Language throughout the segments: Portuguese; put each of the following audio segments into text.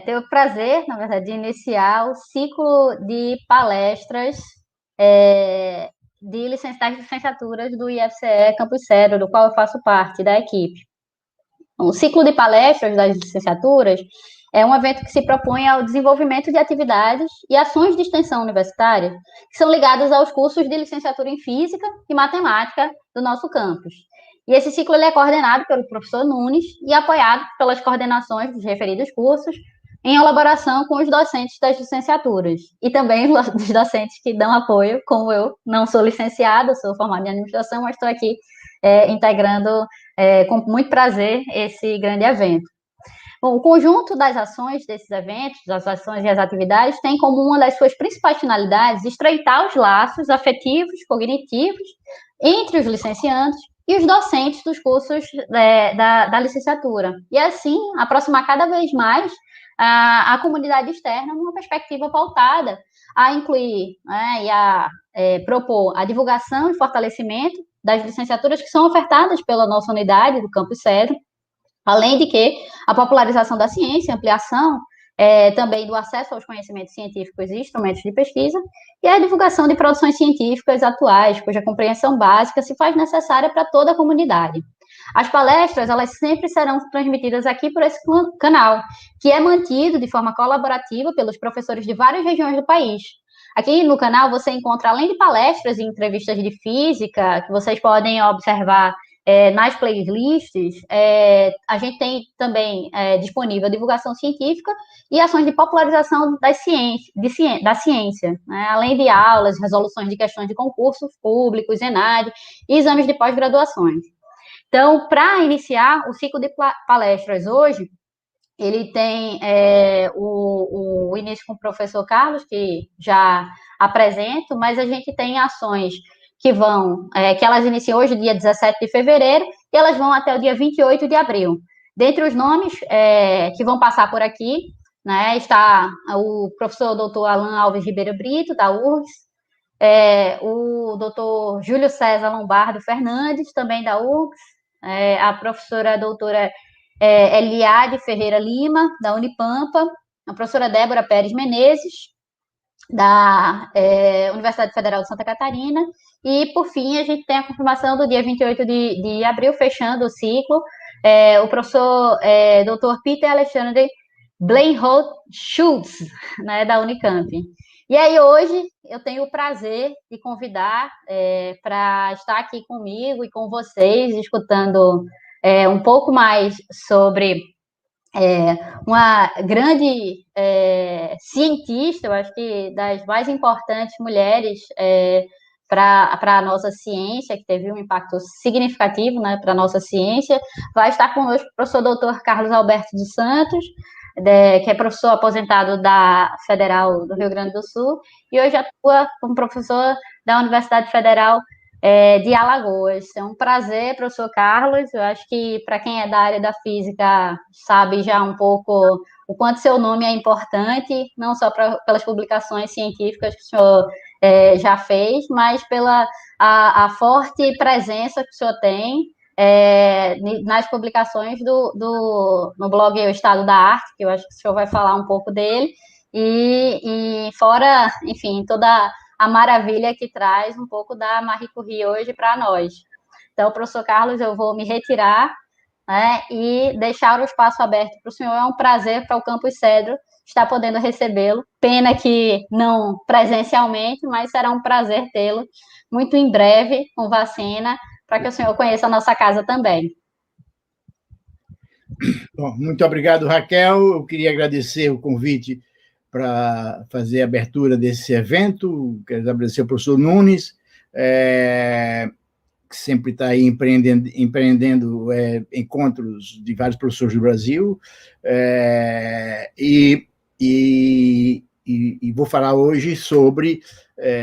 Tenho o prazer, na verdade, de iniciar o ciclo de palestras de das licenciaturas do IFCE Campus Cedro, do qual eu faço parte da equipe. O ciclo de palestras das licenciaturas é um evento que se propõe ao desenvolvimento de atividades e ações de extensão universitária que são ligadas aos cursos de licenciatura em Física e Matemática do nosso campus. E esse ciclo ele é coordenado pelo professor Nunes e apoiado pelas coordenações dos referidos cursos, em elaboração com os docentes das licenciaturas e também os docentes que dão apoio, como eu não sou licenciada, sou formada em administração, mas estou aqui integrando com muito prazer esse grande evento. Bom, o conjunto das ações desses eventos, das ações e as atividades, tem como uma das suas principais finalidades estreitar os laços afetivos, cognitivos, entre os licenciandos e os docentes dos cursos da licenciatura. E, assim, aproximar cada vez mais a comunidade externa numa perspectiva pautada a incluir e a propor a divulgação e fortalecimento das licenciaturas que são ofertadas pela nossa unidade do Campus Cedro, além de que a popularização da ciência, ampliação também do acesso aos conhecimentos científicos e instrumentos de pesquisa, e a divulgação de produções científicas atuais, cuja compreensão básica se faz necessária para toda a comunidade. As palestras, elas sempre serão transmitidas aqui por esse canal, que é mantido de forma colaborativa pelos professores de várias regiões do país. Aqui no canal você encontra, além de palestras e entrevistas de física, que vocês podem observar nas playlists, a gente tem também disponível a divulgação científica e ações de popularização da ciência, né? Além de aulas, resoluções de questões de concursos públicos, ENAD e exames de pós-graduações. Então, para iniciar o ciclo de palestras hoje, ele tem o início com o professor Carlos, que já apresento, mas a gente tem ações que elas iniciam hoje, dia 17 de fevereiro, e elas vão até o dia 28 de abril. Dentre os nomes que vão passar por aqui, né, está o professor doutor Alan Alves Ribeiro Brito, da URGS, o doutor Júlio César Lombardo Fernandes, também da URGS, a professora doutora Eliade Ferreira Lima, da Unipampa, a professora Débora Pérez Menezes, da Universidade Federal de Santa Catarina, e, por fim, a gente tem a confirmação do dia 28 de abril, fechando o ciclo, o professor Dr. Peter Alexandre Bleinholt Schultz, né, da Unicamp. E aí, hoje, eu tenho o prazer de convidar para estar aqui comigo e com vocês, escutando um pouco mais sobre uma grande cientista, eu acho que das mais importantes mulheres para a nossa ciência, que teve um impacto significativo, né, para a nossa ciência. Vai estar conosco o professor doutor Carlos Alberto dos Santos, que é professor aposentado da Federal do Rio Grande do Sul, e hoje atua como professor da Universidade Federal de Alagoas. É um prazer, professor Carlos. Eu acho que, para quem é da área da física, sabe já um pouco o quanto seu nome é importante, não só pelas publicações científicas que o senhor já fez, mas pela a forte presença que o senhor tem nas publicações no blog O Estado da Arte, que eu acho que o senhor vai falar um pouco dele, e fora, enfim, toda a maravilha que traz um pouco da Marie Curie hoje para nós. Então, professor Carlos, eu vou me retirar, né, e deixar o espaço aberto para o senhor. É um prazer para o Campus Cedro estar podendo recebê-lo. Pena que não presencialmente, mas será um prazer tê-lo muito em breve, com vacina, para que o senhor conheça a nossa casa também. Bom, muito obrigado, Raquel. Eu queria agradecer o convite para fazer a abertura desse evento. Quero agradecer ao professor Nunes, que sempre está aí empreendendo encontros de vários professores do Brasil, e vou falar hoje sobre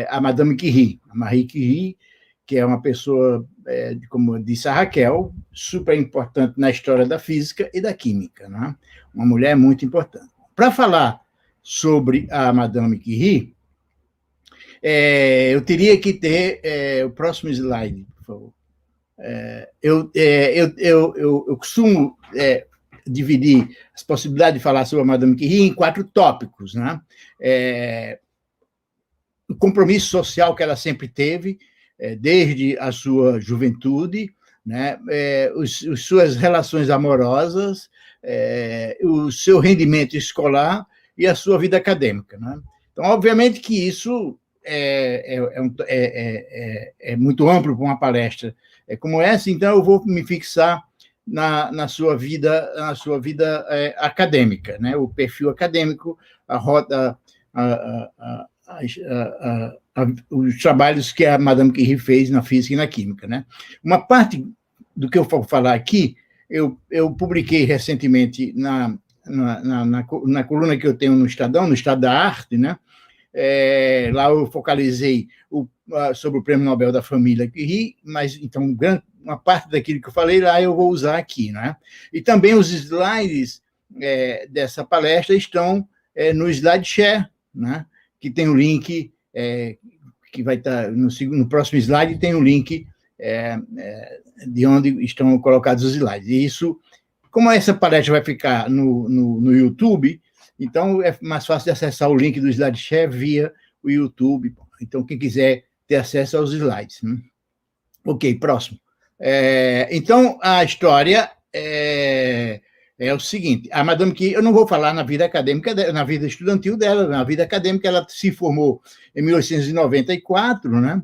a Madame Curie, a Marie Curie, que é uma pessoa, como disse a Raquel, super importante na história da física e da química, né? Uma mulher muito importante. Para falar sobre a Madame Curie, eu teria que ter o próximo slide, por favor. Eu costumo dividir as possibilidades de falar sobre a Madame Curie em 4 tópicos, né? O compromisso social que ela sempre teve, desde a sua juventude, né? Suas relações amorosas, o seu rendimento escolar e a sua vida acadêmica, né? Então, obviamente que isso é muito amplo para uma palestra como essa, então eu vou me fixar na sua vida acadêmica, né? O perfil acadêmico, os trabalhos que a Madame Curie fez na física e na química, né? Uma parte do que eu vou falar aqui, eu publiquei recentemente na coluna que eu tenho no Estadão, no Estado da Arte, né? Lá eu focalizei sobre o Prêmio Nobel da Família Curie, mas então uma parte daquilo que eu falei lá eu vou usar aqui, né? E também os slides dessa palestra estão no SlideShare, né? Que tem o link que vai estar no próximo slide, tem o link de onde estão colocados os slides. E isso, como essa palestra vai ficar no YouTube, então é mais fácil de acessar o link do SlideShare via o YouTube. Então, quem quiser ter acesso aos slides. Né? Ok, próximo. Então, a história é o seguinte: a Madame Curie, eu não vou falar na vida acadêmica, na vida estudantil dela, na vida acadêmica, ela se formou em 1894, né?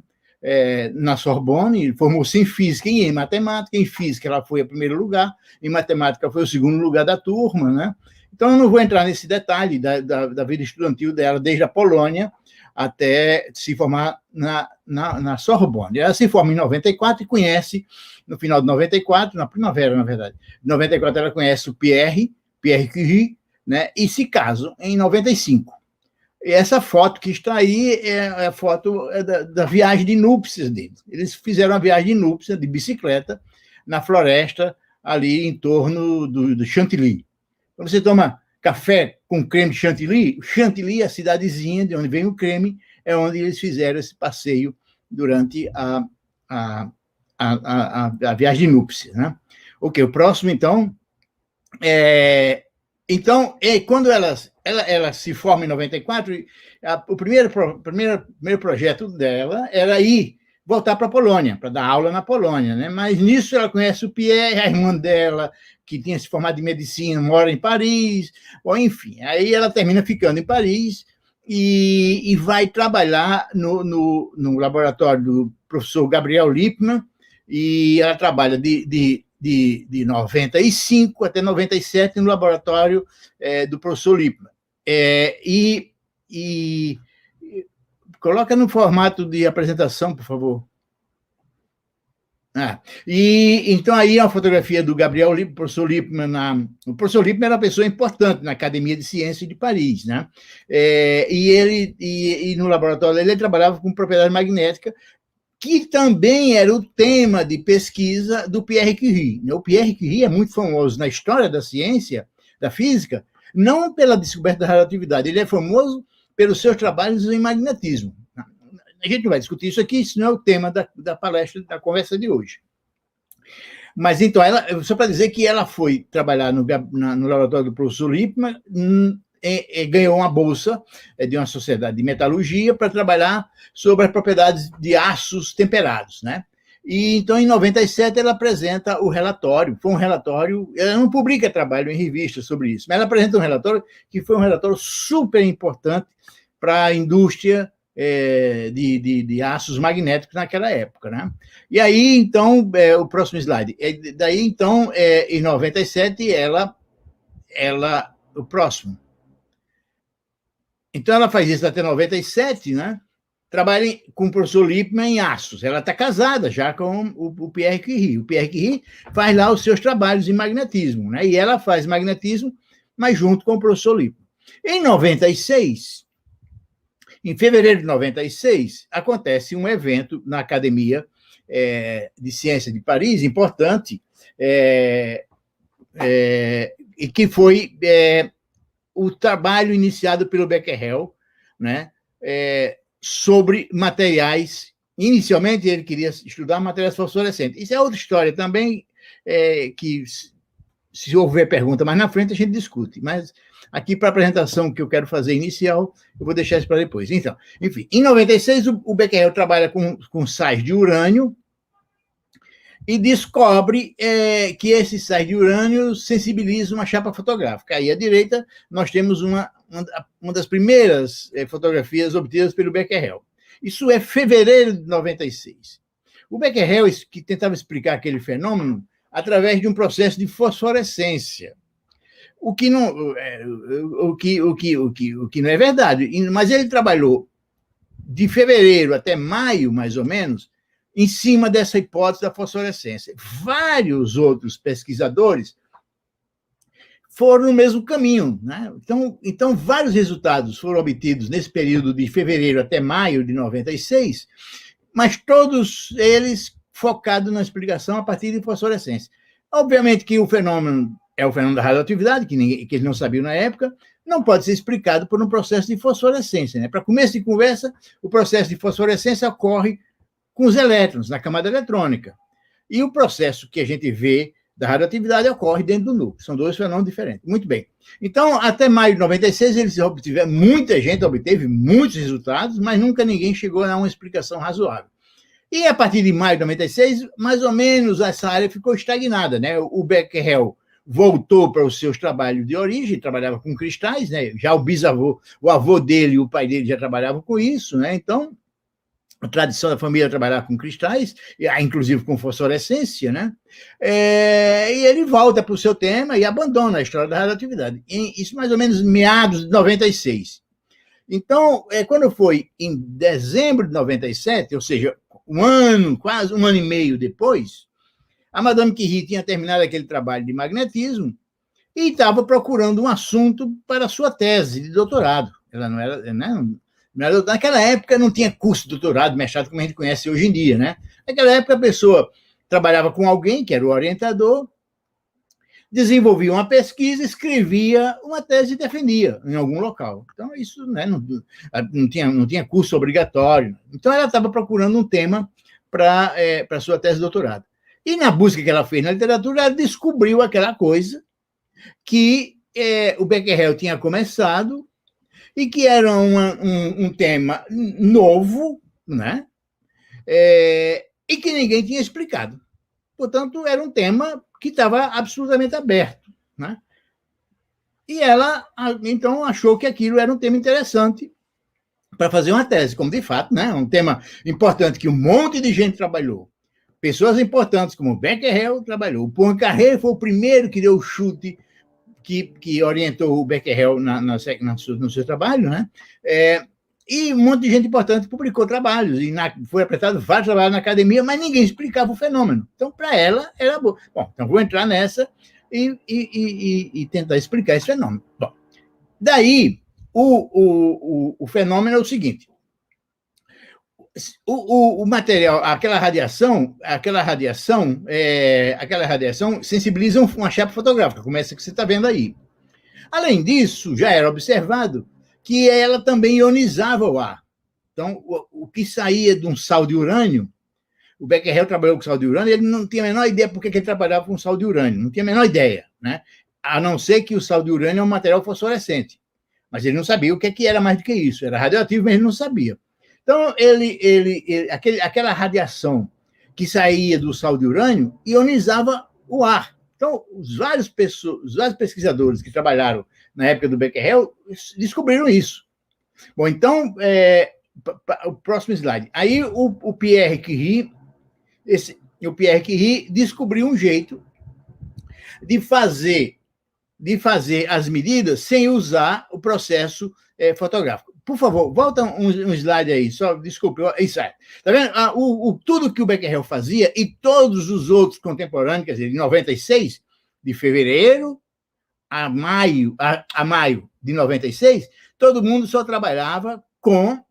Na Sorbonne, formou-se em física e em matemática. Em física, ela foi o primeiro lugar, em matemática, foi o segundo lugar da turma, né? Então, eu não vou entrar nesse detalhe da vida estudantil dela, desde a Polônia até se formar na Sorbonne. Ela se forma em 94 e conhece, no final de 94, na primavera, na verdade, em 94 ela conhece o Pierre Curie, né, e se casam em 95. E essa foto que está aí é a foto da viagem de núpcias deles. Eles fizeram uma viagem de núpcias de bicicleta na floresta, ali em torno do Chantilly. Quando você toma café com creme de chantilly, o Chantilly, a cidadezinha de onde vem o creme, é onde eles fizeram esse passeio durante a viagem de núpcias, né? Ok, o próximo, então. Quando ela se forma em 94, o primeiro projeto dela era voltar para a Polônia, para dar aula na Polônia, né? Mas nisso ela conhece o Pierre, a irmã dela, que tinha se formado em medicina, mora em Paris, bom, enfim. Aí ela termina ficando em Paris e vai trabalhar no laboratório do professor Gabriel Lippmann, e ela trabalha de 95 até 97 no laboratório do professor Lippmann. Coloca no formato de apresentação, por favor. Então, aí a fotografia do Gabriel Lippmann, professor Lippmann. O professor Lippmann era uma pessoa importante na Academia de Ciências de Paris, né? E no laboratório dele, ele trabalhava com propriedade magnética, que também era o tema de pesquisa do Pierre Curie. O Pierre Curie é muito famoso na história da ciência, da física, não pela descoberta da relatividade, ele é famoso pelos seus trabalhos em magnetismo. A gente não vai discutir isso aqui, isso não é o tema da palestra, da conversa de hoje. Mas, então, só para dizer que ela foi trabalhar no laboratório do professor Lippmann, ganhou uma bolsa de uma sociedade de metalurgia para trabalhar sobre as propriedades de aços temperados, né? E, então, em 97, ela apresenta o relatório. Foi um relatório... Ela não publica trabalho em revistas sobre isso, mas ela apresenta um relatório que foi um relatório super importante para a indústria de aços magnéticos naquela época, né? E aí, então, o próximo slide. Daí, então, em 97, o próximo. Então, ela faz isso até 97, né? Trabalha com o professor Lippmann em aços. Ela está casada já com o Pierre Curie. O Pierre Curie faz lá os seus trabalhos em magnetismo, né? E ela faz magnetismo, mas junto com o professor Lippmann. Em 96... Em fevereiro de 96, acontece um evento na Academia de Ciências de Paris, importante, e que foi o trabalho iniciado pelo Becquerel, né, sobre materiais. Inicialmente, ele queria estudar materiais fosforescentes. Isso é outra história também, que se houver pergunta mais na frente, a gente discute. Mas aqui, para a apresentação que eu quero fazer inicial, eu vou deixar isso para depois. Então, enfim, em 96, o Becquerel trabalha com sais de urânio e descobre que esses sais de urânio sensibilizam uma chapa fotográfica. Aí, à direita, nós temos uma das primeiras fotografias obtidas pelo Becquerel. Isso é fevereiro de 96. O Becquerel que tentava explicar aquele fenômeno através de um processo de fosforescência, o que não é verdade. Mas ele trabalhou de fevereiro até maio, mais ou menos, em cima dessa hipótese da fosforescência. Vários outros pesquisadores foram no mesmo caminho, né? Então, vários resultados foram obtidos nesse período de fevereiro até maio de 96, mas todos eles focados na explicação a partir de fosforescência. Obviamente que o fenômeno é o fenômeno da radioatividade, que eles não sabiam na época, não pode ser explicado por um processo de fosforescência, né? Para começo de conversa, o processo de fosforescência ocorre com os elétrons, na camada eletrônica. E o processo que a gente vê da radioatividade ocorre dentro do núcleo. São dois fenômenos diferentes. Muito bem. Então, até maio de 96, muita gente obteve muitos resultados, mas nunca ninguém chegou a uma explicação razoável. E a partir de maio de 96, mais ou menos, essa área ficou estagnada, né? O Becquerel voltou para os seus trabalhos de origem, trabalhava com cristais, né? Já o avô dele e o pai dele já trabalhavam com isso, né? Então, a tradição da família é trabalhar com cristais, inclusive com fosforescência, né? E ele volta para o seu tema e abandona a história da radioatividade. Isso mais ou menos meados de 96. Então, quando foi em dezembro de 97, ou seja, quase um ano e meio depois, a Madame Curie tinha terminado aquele trabalho de magnetismo e estava procurando um assunto para a sua tese de doutorado. Ela não era, né? Naquela época não tinha curso de doutorado, mestrado, como a gente conhece hoje em dia, né? Naquela época a pessoa trabalhava com alguém, que era o orientador, desenvolvia uma pesquisa, escrevia uma tese e defendia em algum local. Então, isso, né, não tinha curso obrigatório. Então, ela estava procurando um tema para a sua tese de doutorado. E na busca que ela fez na literatura, ela descobriu aquela coisa que o Becquerel tinha começado e que era um tema novo, né? E que ninguém tinha explicado. Portanto, era um tema que estava absolutamente aberto, né? E ela, então, achou que aquilo era um tema interessante para fazer uma tese, como de fato, né? Um tema importante que um monte de gente trabalhou. Pessoas importantes como Becquerel trabalhou. O Poincaré foi o primeiro que deu o chute que orientou o Becquerel no seu trabalho, né? E um monte de gente importante publicou trabalhos, e foi apresentado vários trabalhos na academia, mas ninguém explicava o fenômeno. Então, para ela, era bom. Bom, então vou entrar nessa e tentar explicar esse fenômeno. Bom, daí, o fenômeno é o seguinte. O material, aquela radiação sensibiliza uma chapa fotográfica, como essa que você está vendo aí. Além disso, já era observado que ela também ionizava o ar. Então, o que saía de um sal de urânio, o Becquerel trabalhou com sal de urânio, ele não tinha a menor ideia por que ele trabalhava com sal de urânio, não tinha a menor ideia, né? A não ser que o sal de urânio é um material fosforescente. Mas ele não sabia o que era mais do que isso. Era radioativo, mas ele não sabia. Então, aquela radiação que saía do sal de urânio ionizava o ar. Então, os vários pesquisadores que trabalharam na época do Becquerel descobriram isso. Bom, então, o próximo slide. Aí, o Pierre Curie descobriu um jeito de fazer as medidas sem usar o processo fotográfico. Por favor, volta um slide aí, só, desculpe, isso aí. Tá vendo? Tudo que o Becquerel fazia e todos os outros contemporâneos, quer dizer, em 96, de fevereiro a maio de 96, todo mundo só trabalhava com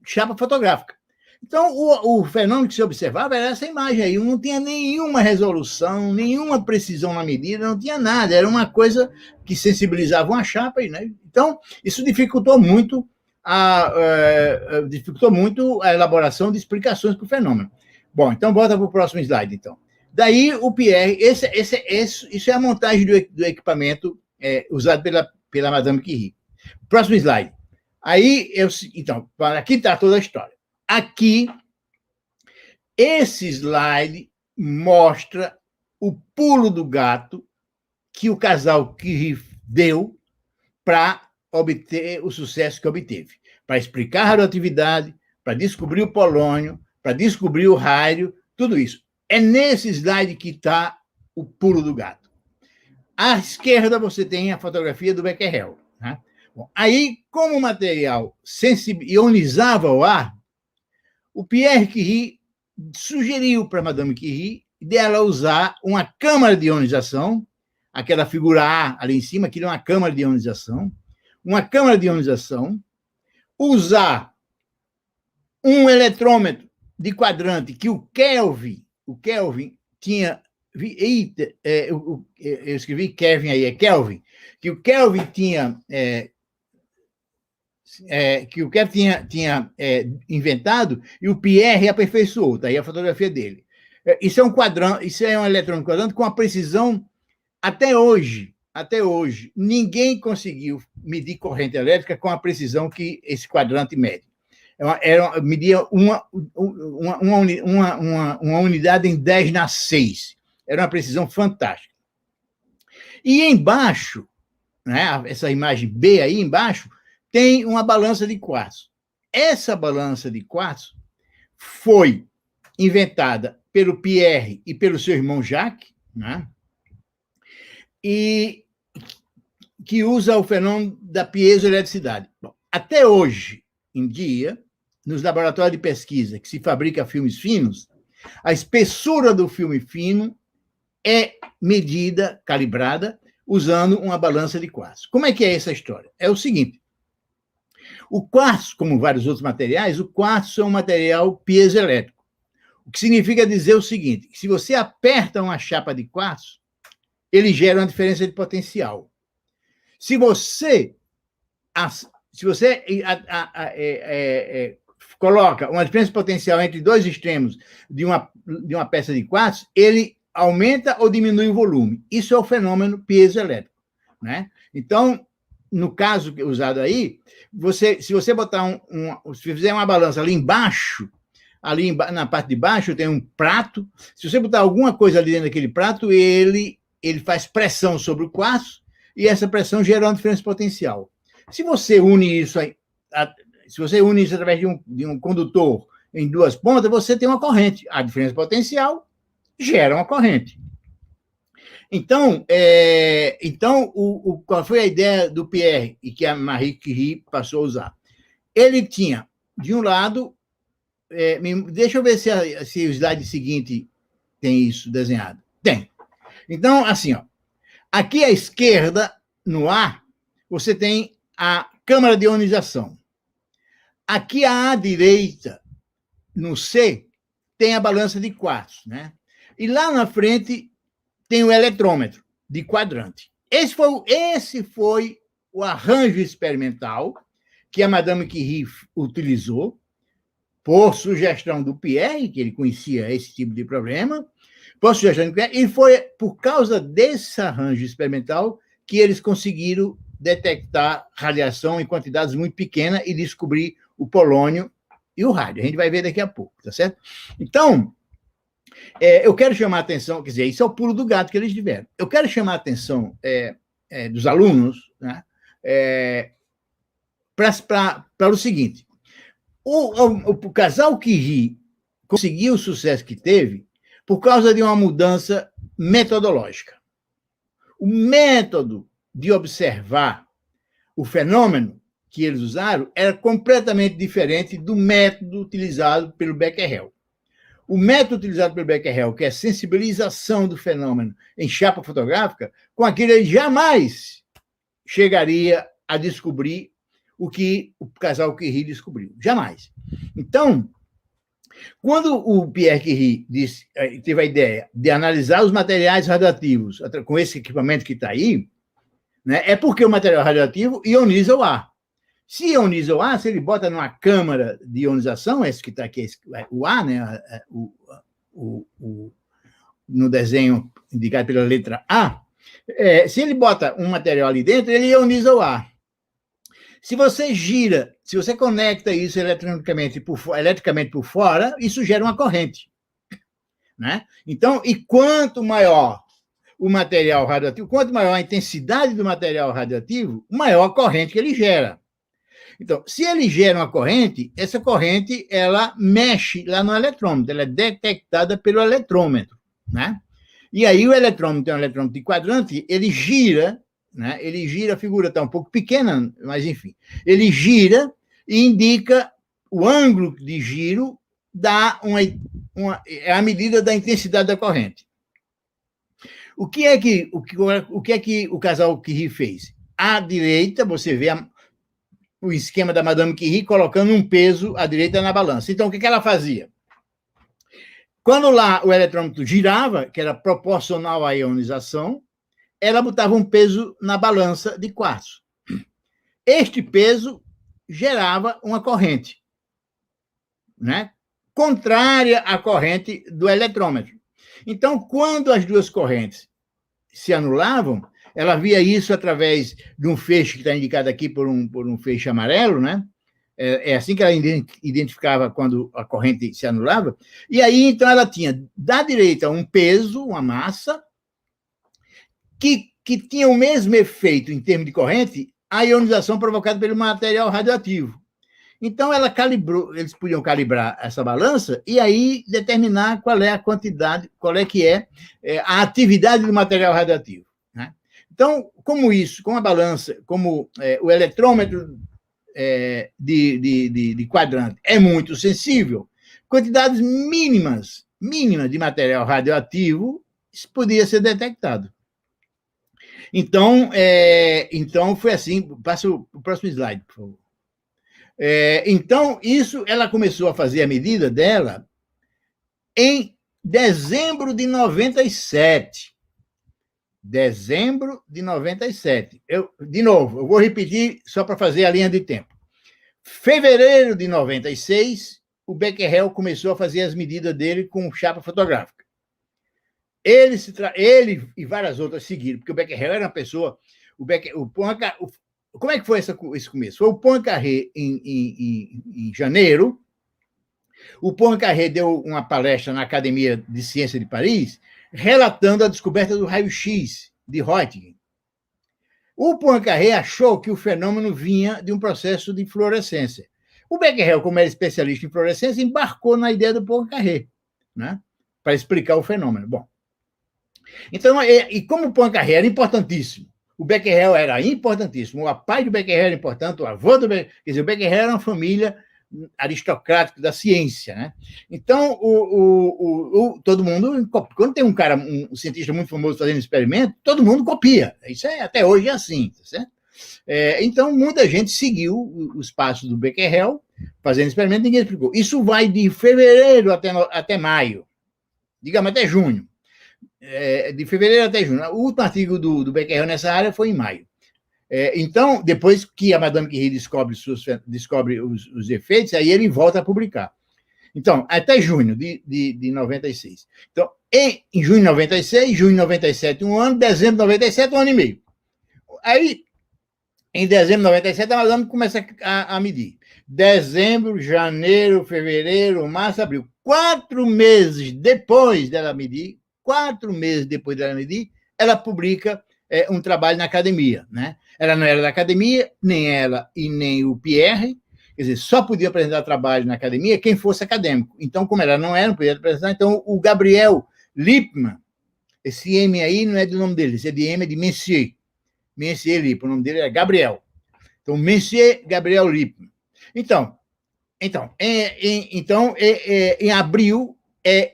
chapa fotográfica. Então, o fenômeno que se observava era essa imagem aí, não tinha nenhuma resolução, nenhuma precisão na medida, não tinha nada, era uma coisa que sensibilizava uma chapa, né? Então, isso dificultou muito a elaboração de explicações para o fenômeno. Bom, então, volta para o próximo slide, então. Daí o Pierre, isso é a montagem do equipamento usado pela Madame Curie. Próximo slide. Aí, então, aqui está toda a história. Aqui, esse slide mostra o pulo do gato que o casal Curie deu para obter o sucesso que obteve, para explicar a radioatividade, para descobrir o polônio, para descobrir o rádio, tudo isso. É nesse slide que está o pulo do gato. À esquerda, você tem a fotografia do Becquerel. Né? Bom, aí, como o material ionizava o ar, o Pierre Curie sugeriu para Madame Curie dela usar uma câmara de ionização, aquela figura A ali em cima, que é uma câmara de ionização, usar um eletrômetro de quadrante que o Kelvin tinha. Eu escrevi Kelvin aí, é Kelvin, que o Kelvin tinha. Que o Kelvin tinha inventado e o Pierre aperfeiçoou. Está aí a fotografia dele. Isso é um eletrônico quadrante com uma precisão até hoje, ninguém conseguiu medir corrente elétrica com a precisão que esse quadrante mede. Media uma unidade em 10⁶. Era uma precisão fantástica. E embaixo, né, essa imagem B aí embaixo, tem uma balança de quartzo. Essa balança de quartzo foi inventada pelo Pierre e pelo seu irmão Jacques, né? E que usa o fenômeno da piezoeletricidade. Bom, até hoje em dia, nos laboratórios de pesquisa que se fabrica filmes finos, a espessura do filme fino é medida, calibrada, usando uma balança de quartzo. Como é que é essa história? É o seguinte, o quartzo, como vários outros materiais, o quartzo é um material piezoelétrico, o que significa dizer o seguinte, se você aperta uma chapa de quartzo, ele gera uma diferença de potencial. Se você coloca uma diferença de potencial entre dois extremos de uma peça de quartzo, ele aumenta ou diminui o volume. Isso é o fenômeno piezoelétrico, né? Então, no caso usado aí, se você botar se fizer uma balança ali embaixo, na parte de baixo tem um prato, se você botar alguma coisa ali dentro daquele prato, ele faz pressão sobre o quartzo e essa pressão gera uma diferença potencial. Se você une isso através de um condutor em duas pontas, você tem uma corrente. A diferença potencial gera uma corrente. Então, qual foi a ideia do Pierre e que a Marie Curie passou a usar? Ele tinha, de um lado, deixa eu ver se o slide seguinte tem isso desenhado. Tem. Então, assim, ó, aqui à esquerda, no A, você tem a câmara de ionização. Aqui à direita, no C, tem a balança de quartzo, né? E lá na frente tem o eletrômetro de quadrante. Esse foi o arranjo experimental que a Madame Curie utilizou por sugestão do Pierre, que ele conhecia esse tipo de problema, e foi por causa desse arranjo experimental que eles conseguiram detectar radiação em quantidades muito pequenas e descobrir o polônio e o rádio. A gente vai ver daqui a pouco, tá certo? Então, eu quero chamar a atenção, quer dizer, isso é o pulo do gato que eles tiveram. Eu quero chamar a atenção dos alunos, né, para o seguinte, o casal Curie conseguiu o sucesso que teve por causa de uma mudança metodológica. O método de observar o fenômeno que eles usaram era completamente diferente do método utilizado pelo Becquerel. O método utilizado pelo Becquerel, que é a sensibilização do fenômeno em chapa fotográfica, com aquilo ele jamais chegaria a descobrir o que o casal Curie descobriu. Jamais. Então, quando o Pierre Curie teve a ideia de analisar os materiais radioativos com esse equipamento que está aí, né, é porque o material radioativo ioniza o ar. Se ioniza o ar, se ele bota numa câmara de ionização, esse que está aqui, o ar, né, no desenho indicado pela letra A, se ele bota um material ali dentro, ele ioniza o ar. Se você conecta isso eletricamente por fora, isso gera uma corrente, né? Então, e quanto maior o material radioativo, quanto maior a intensidade do material radioativo, maior a corrente que ele gera. Então, se ele gera uma corrente, essa corrente ela mexe lá no eletrômetro, ela é detectada pelo eletrômetro, né? E aí o eletrômetro é um eletrômetro de quadrante, ele gira, né? Ele gira, a figura está um pouco pequena, mas enfim, ele gira e indica o ângulo de giro, é a medida da intensidade da corrente. O que é que o casal Curie fez? À direita, você vê o esquema da Madame Curie colocando um peso à direita na balança. Então, o que ela fazia? Quando lá o eletrômetro girava, que era proporcional à ionização, ela botava um peso na balança de quartzo. Este peso gerava uma corrente, né? Contrária à corrente do eletrômetro. Então, quando as duas correntes se anulavam, ela via isso através de um feixe que está indicado aqui por um feixe amarelo, né? É assim que ela identificava quando a corrente se anulava. E aí, então, ela tinha, da direita, um peso, uma massa, que tinha o mesmo efeito em termos de corrente, a ionização provocada pelo material radioativo. Então, ela calibrou, eles podiam calibrar essa balança e aí determinar qual é a quantidade, qual é que é a atividade do material radioativo, né? Então, como a balança, como o eletrômetro de quadrante é muito sensível, quantidades mínimas de material radioativo podia ser detectado. Então, foi assim. Passa o próximo slide, por favor. Então, ela começou a fazer a medida dela em dezembro de 97. Dezembro de 97. De novo, eu vou repetir só para fazer a linha de tempo. Fevereiro de 96, o Becquerel começou a fazer as medidas dele com chapa fotográfica. Ele e várias outras seguiram, porque o Becquerel era uma pessoa... Como é que foi esse começo? Foi o Poincaré em janeiro. O Poincaré deu uma palestra na Academia de Ciência de Paris, relatando a descoberta do raio-x de Röntgen. O Poincaré achou que o fenômeno vinha de um processo de fluorescência. O Becquerel, como era especialista em fluorescência, embarcou na ideia do Poincaré, né, para explicar o fenômeno. Bom, então, e como o Poincaré era importantíssimo, o Becquerel era importantíssimo, o pai do Becquerel era importante, o avô do Becquerel, quer dizer, o Becquerel era uma família aristocrática da ciência, né? Então, todo mundo, quando tem um cientista muito famoso fazendo experimento, todo mundo copia. Isso até hoje é assim, tá certo? Então, muita gente seguiu os passos do Becquerel, fazendo experimento, ninguém explicou. Isso vai de fevereiro até maio, digamos, até junho. De fevereiro até junho. O último artigo do Becquerel nessa área foi em maio. Então, depois que a Madame Curie descobre os efeitos, aí ele volta a publicar. Então, até junho de 96. Então, em junho de 96, junho de 97, um ano, dezembro de 97, um ano e meio. Aí, em dezembro de 97, a Madame começa a medir. Dezembro, janeiro, fevereiro, março, abril. 4 meses depois dela medir, ela publica um trabalho na academia, né? Ela não era da academia, nem ela e nem o Pierre, quer dizer, só podia apresentar trabalho na academia quem fosse acadêmico. Então, como ela não era, não podia apresentar, então o Gabriel Lippmann, esse M aí não é do nome dele, esse é de M, é de Messier Lippmann, o nome dele é Gabriel. Então, Messier Gabriel Lippmann. Então, em abril,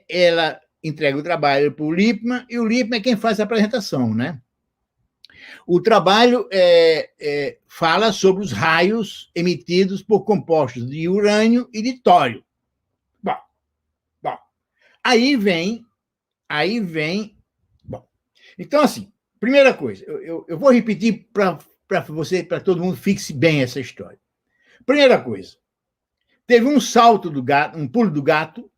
ela entrega o trabalho para o Lippmann, e o Lippmann é quem faz a apresentação, né? O trabalho fala sobre os raios emitidos por compostos de urânio e de tório. Bom. Aí vem. Bom. Então, assim, primeira coisa, eu vou repetir para todo mundo fixe bem essa história. Primeira coisa, teve um salto do gato, um pulo do gato,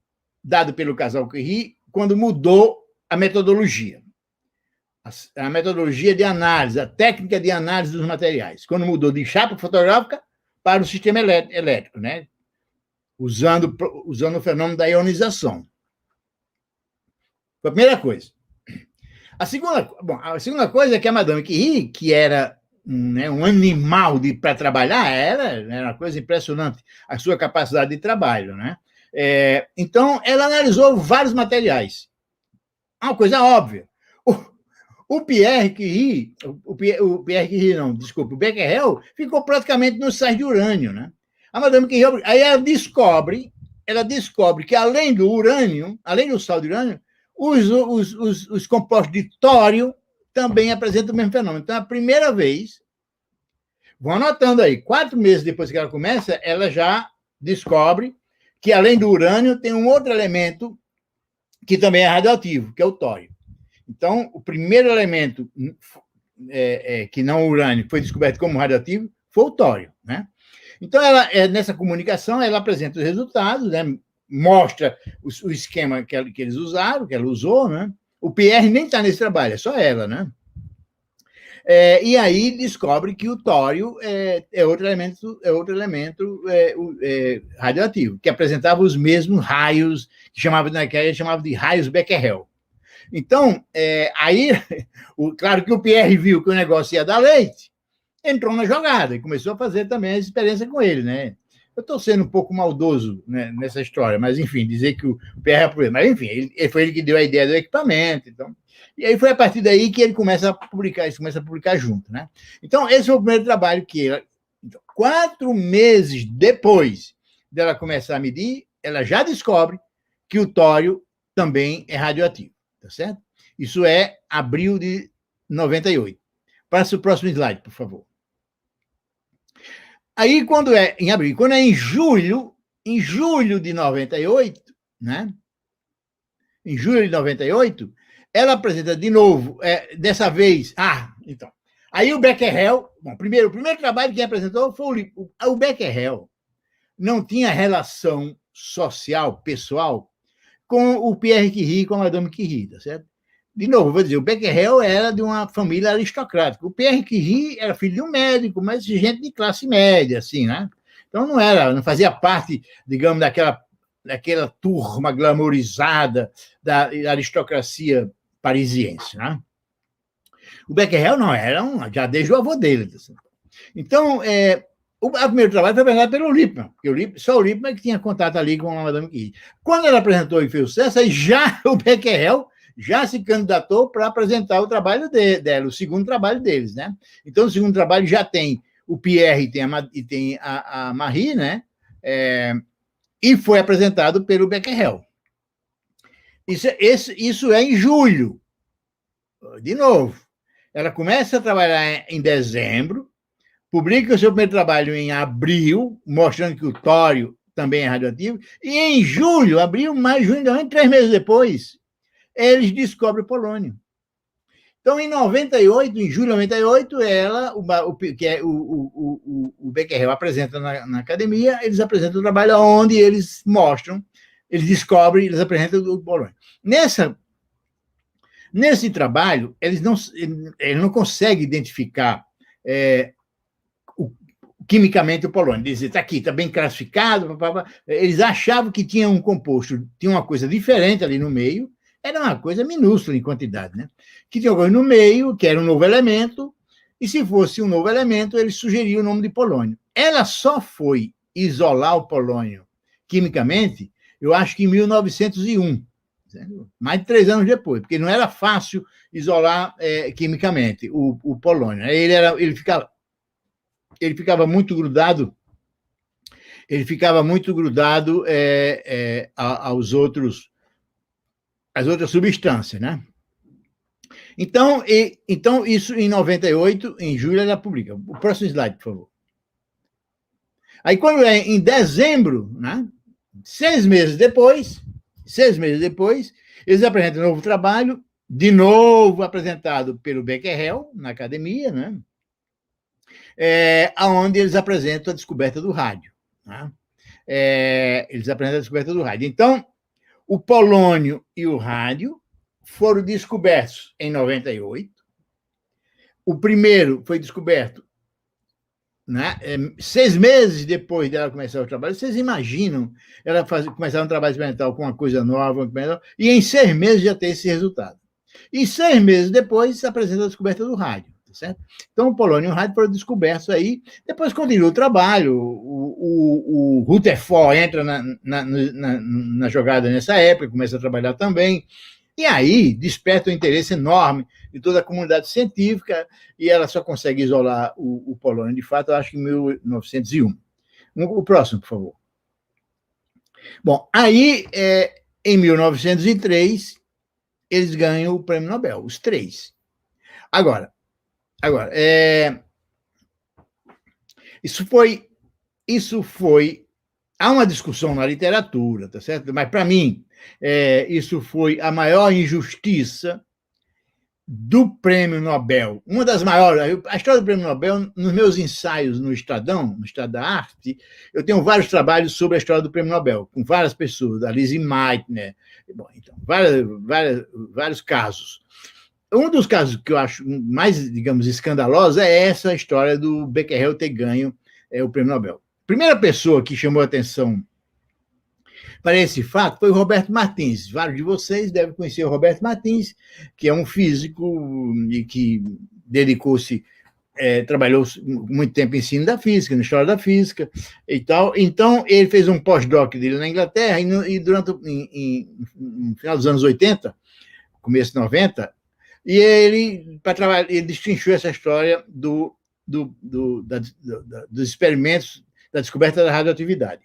dado pelo casal Curie, quando mudou a metodologia. A metodologia de análise, a técnica de análise dos materiais, quando mudou de chapa fotográfica para o sistema elétrico, né? Usando o fenômeno da ionização. Foi a primeira coisa. A segunda coisa é que a Madame Curie, que era um animal para trabalhar, era uma coisa impressionante, a sua capacidade de trabalho, né? Então, ela analisou vários materiais. Uma coisa óbvia. O Pierre Curie, o Becquerel, ficou praticamente nos sais de urânio, né? A Madame Curie, aí ela descobre que além do urânio, além do sal de urânio, os compostos de tório também apresentam o mesmo fenômeno. Então, a primeira vez, vão anotando aí, 4 meses depois que ela começa, ela já descobre que além do urânio tem um outro elemento que também é radioativo, que é o tório. Então, o primeiro elemento que não o urânio foi descoberto como radioativo foi o tório, né? Então, nessa comunicação, ela apresenta os resultados, né? Mostra o esquema que eles usaram, que ela usou, né? O Pierre nem está nesse trabalho, é só ela, né? E aí descobre que o tório é outro elemento radioativo, que apresentava os mesmos raios, que chamava de raios Becquerel. Então, claro que o Pierre viu que o negócio ia dar leite, entrou na jogada e começou a fazer também a experiência com ele, né? Eu estou sendo um pouco maldoso, né, nessa história, mas, enfim, dizer que o Pierre é problema. Mas, enfim, foi ele que deu a ideia do equipamento. Então, e aí foi a partir daí que ele começa a publicar junto, né? Então, esse foi o primeiro trabalho que ela... Então, 4 meses depois dela começar a medir, ela já descobre que o tório também é radioativo, tá certo? Isso é abril de 98. Passa o próximo slide, por favor. Aí, quando é em abril, quando é em julho de 98, né? Em julho de 98, ela apresenta de novo, dessa vez... então. Aí o Becquerel... Bom, o primeiro trabalho que apresentou foi o Becquerel. Não tinha relação social, pessoal, com o Pierre Curie e com a Madame Curie, tá certo? De novo, vou dizer, o Becquerel era de uma família aristocrática. O Pierre Curie era filho de um médico, mas de gente de classe média, assim, né? Então não fazia parte, digamos, daquela turma glamourizada da aristocracia parisiense, né? O Becquerel não, era já desde o avô dele. Tá certo? Então, o primeiro trabalho foi apresentado pelo Lippmann, porque só o Lippmann que tinha contato ali com a Madame Curie. Quando ela apresentou e fez sucesso, aí já o Becquerel já se candidatou para apresentar o trabalho dela, o segundo trabalho deles, né? Então, o segundo trabalho já tem o Pierre e tem a Marie, né? E foi apresentado pelo Becquerel. Isso é em julho. De novo, ela começa a trabalhar em dezembro, publica o seu primeiro trabalho em abril, mostrando que o tório também é radioativo, e em julho, abril, maio, junho, 3 meses depois, eles descobrem o polônio. Então, em 98, em julho de 98, o Becquerel apresenta na academia, eles apresentam o trabalho onde eles mostram, eles descobrem, eles apresentam o polônio. Nesse trabalho, eles não conseguem identificar quimicamente o polônio. Eles dizem, está aqui, está bem classificado. Eles achavam que tinha um composto, tinha uma coisa diferente ali no meio, era uma coisa minúscula em quantidade, né? Que tinha uma coisa no meio, que era um novo elemento, e se fosse um novo elemento, eles sugeriam o nome de polônio. Ela só foi isolar o polônio quimicamente, eu acho que em 1901, mais de 3 anos depois, porque não era fácil isolar quimicamente o polônio. Ele ficava muito grudado, às outras substâncias, né? Então, isso em 98, em julho, ela publica. O próximo slide, por favor. Aí, quando é em dezembro, né? 6 meses depois, eles apresentam um novo trabalho, de novo apresentado pelo Becquerel, na academia, né? Onde eles apresentam a descoberta do rádio. Né? Eles apresentam a descoberta do rádio. Então, o polônio e o rádio foram descobertos em 98. O primeiro foi descoberto, né, 6 meses depois dela começar o trabalho. Vocês imaginam ela começar um trabalho experimental com uma coisa nova, e em 6 meses já ter esse resultado. E 6 meses depois se apresenta a descoberta do rádio. Certo? Então, o polônio e o rádio foram descobertos aí. Depois continua o trabalho. O Rutherford entra na jogada nessa época, começa a trabalhar também. E aí desperta um interesse enorme de toda a comunidade científica, e ela só consegue isolar o polônio, de fato, eu acho que em 1901. O próximo, por favor. Bom, aí, em 1903, eles ganham o Prêmio Nobel, os 3. Agora, isso foi. Há uma discussão na literatura, tá certo? Mas, para mim, isso foi a maior injustiça do Prêmio Nobel. Uma das maiores. A história do Prêmio Nobel, nos meus ensaios no Estadão, no Estado da Arte, eu tenho vários trabalhos sobre a história do Prêmio Nobel, com várias pessoas, a Lizzie Meitner, então, vários casos. Um dos casos que eu acho mais, digamos, escandaloso é essa história do Becquerel ter ganho o Prêmio Nobel. A primeira pessoa que chamou a atenção para esse fato foi o Roberto Martins. Vários de vocês devem conhecer o Roberto Martins, que é um físico e que dedicou-se, trabalhou muito tempo em ensino da física, na história da física e tal. Então, ele fez um pós-doc dele na Inglaterra, e durante no final dos anos 80, começo de 90, e ele, para trabalhar, ele destrinchou essa história dos experimentos da descoberta da radioatividade.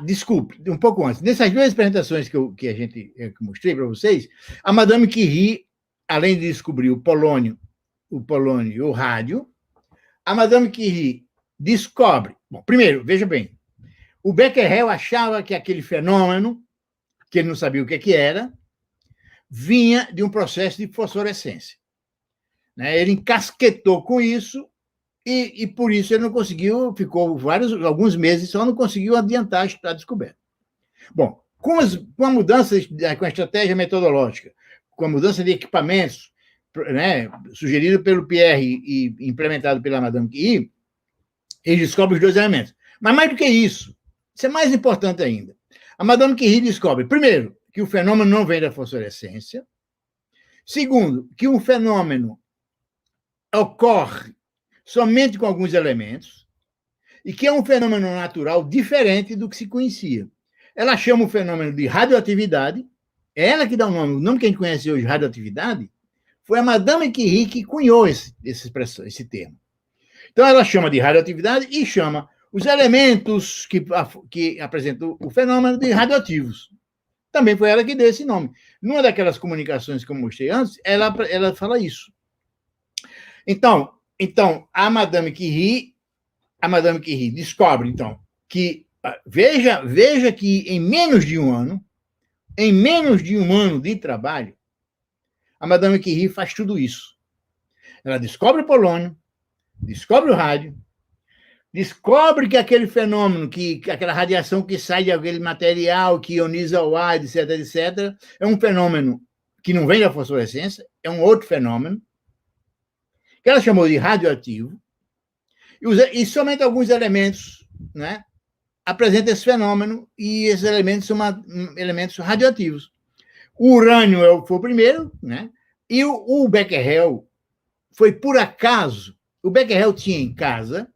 Desculpe, um pouco antes. Nessas 2 apresentações que eu mostrei para vocês, a Madame Curie, além de descobrir o polônio e o rádio, a Madame Curie descobre... Bom, primeiro, veja bem, o Becquerel achava que aquele fenômeno, que ele não sabia o que era, vinha de um processo de fosforescência. Ele encasquetou com isso, e por isso ele não conseguiu, ficou alguns meses, só não conseguiu adiantar a descoberta. Bom, com a mudança, com a estratégia metodológica, com a mudança de equipamentos, né, sugerido pelo Pierre e implementado pela Madame Curie, ele descobre os 2 elementos. Mas mais do que isso é mais importante ainda. A Madame Curie descobre, primeiro, que o fenômeno não vem da fosforescência. Segundo, que o fenômeno ocorre somente com alguns elementos e que é um fenômeno natural diferente do que se conhecia. Ela chama o fenômeno de radioatividade. É ela que dá o nome que a gente conhece hoje, radioatividade. Foi a Madame Curie que cunhou essa expressão, esse termo. Então, ela chama de radioatividade e chama os elementos que apresentam o fenômeno de radioativos. Também foi ela que deu esse nome. Numa daquelas comunicações que eu mostrei antes, ela fala isso. Então a Madame Curie descobre, então, que, veja que em menos de um ano de trabalho, a Madame Curie faz tudo isso. Ela descobre o polônio, descobre o rádio, descobre que aquele fenômeno, que aquela radiação que sai de aquele material que ioniza o ar, etc., é um fenômeno que não vem da fosforescência, é um outro fenômeno, que ela chamou de radioativo, e somente alguns elementos, né, apresentam esse fenômeno, e esses elementos são elementos radioativos. O urânio foi o primeiro, né, e o Becquerel foi por acaso. O Becquerel tinha em casa,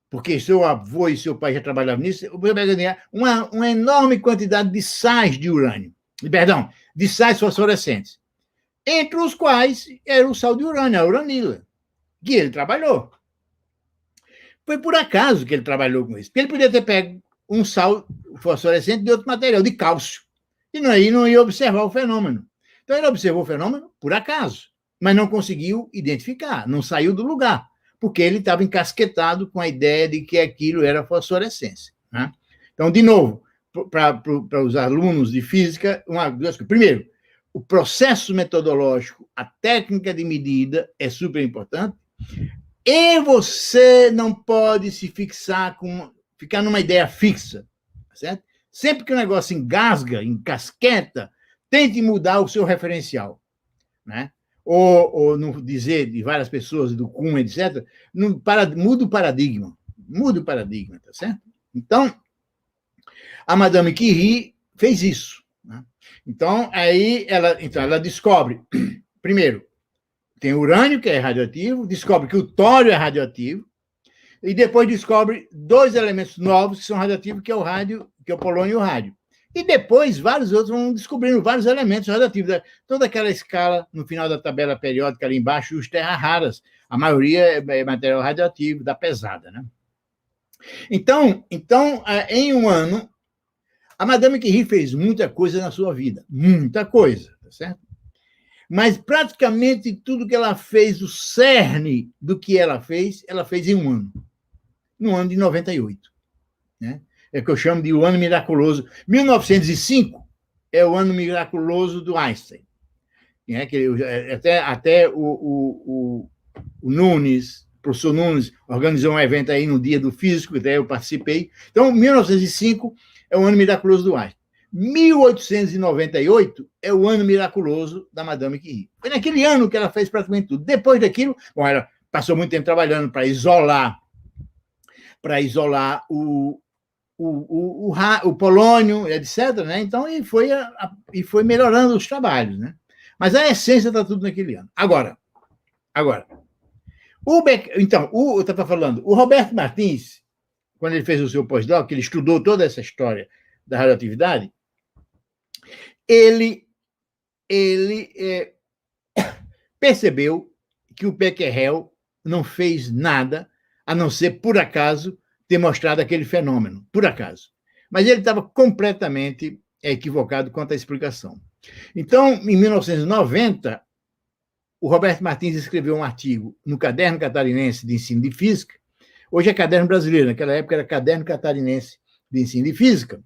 porque seu avô e seu pai já trabalhavam nisso, uma enorme quantidade de sais de urânio, de sais fosforescentes, entre os quais era o sal de urânio, a uranila, que ele trabalhou. Foi por acaso que ele trabalhou com isso, porque ele podia ter pego um sal fosforescente de outro material, de cálcio, e aí não ia observar o fenômeno. Então, ele observou o fenômeno por acaso, mas não conseguiu identificar, não saiu do lugar, porque ele estava encasquetado com a ideia de que aquilo era fosforescência. Né? Então, de novo, para os alunos de física, duas coisas. Primeiro, o processo metodológico, a técnica de medida é super importante, e você não pode se ficar numa ideia fixa, certo? Sempre que o negócio engasga, encasqueta, tente mudar o seu referencial, né? Ou no dizer de várias pessoas, do Kuhn, etc., muda o paradigma. Muda o paradigma, tá certo? Então, a Madame Curie fez isso, né? Então, aí ela descobre, primeiro, tem urânio, que é radioativo, descobre que o tório é radioativo, e depois descobre dois elementos novos que são radioativos, que é o rádio, que é o polônio e o rádio. E depois vários outros vão descobrindo vários elementos radioativos. Toda aquela escala no final da tabela periódica ali embaixo, os terras raras, a maioria é material radioativo, da pesada, né? Então, em um ano, a Madame Curie fez muita coisa na sua vida, muita coisa, tá certo? Mas praticamente tudo que ela fez, o cerne do que ela fez em um ano. No ano de 98. Né? É o que eu chamo de o ano miraculoso. 1905 é o ano miraculoso do Einstein. Né? Até o Nunes, o professor Nunes, organizou um evento aí no Dia do Físico, até eu participei. Então, 1905 é o ano miraculoso do Einstein. 1898 é o ano miraculoso da Madame Curie. Foi naquele ano que ela fez praticamente tudo. Depois daquilo, bom, ela passou muito tempo trabalhando para isolar o polônio, etc. Né? Então, e foi melhorando os trabalhos. Né? Mas a essência está tudo naquele ano. Agora, eu estava falando, o Roberto Martins, quando ele fez o seu pós-doc, que ele estudou toda essa história da radioatividade, ele percebeu que o Becquerel não fez nada a não ser, por acaso, ter mostrado aquele fenômeno, por acaso. Mas ele estava completamente equivocado quanto à explicação. Então, em 1990, o Roberto Martins escreveu um artigo no Caderno Catarinense de Ensino de Física, hoje é Caderno Brasileiro, naquela época era Caderno Catarinense de Ensino de Física,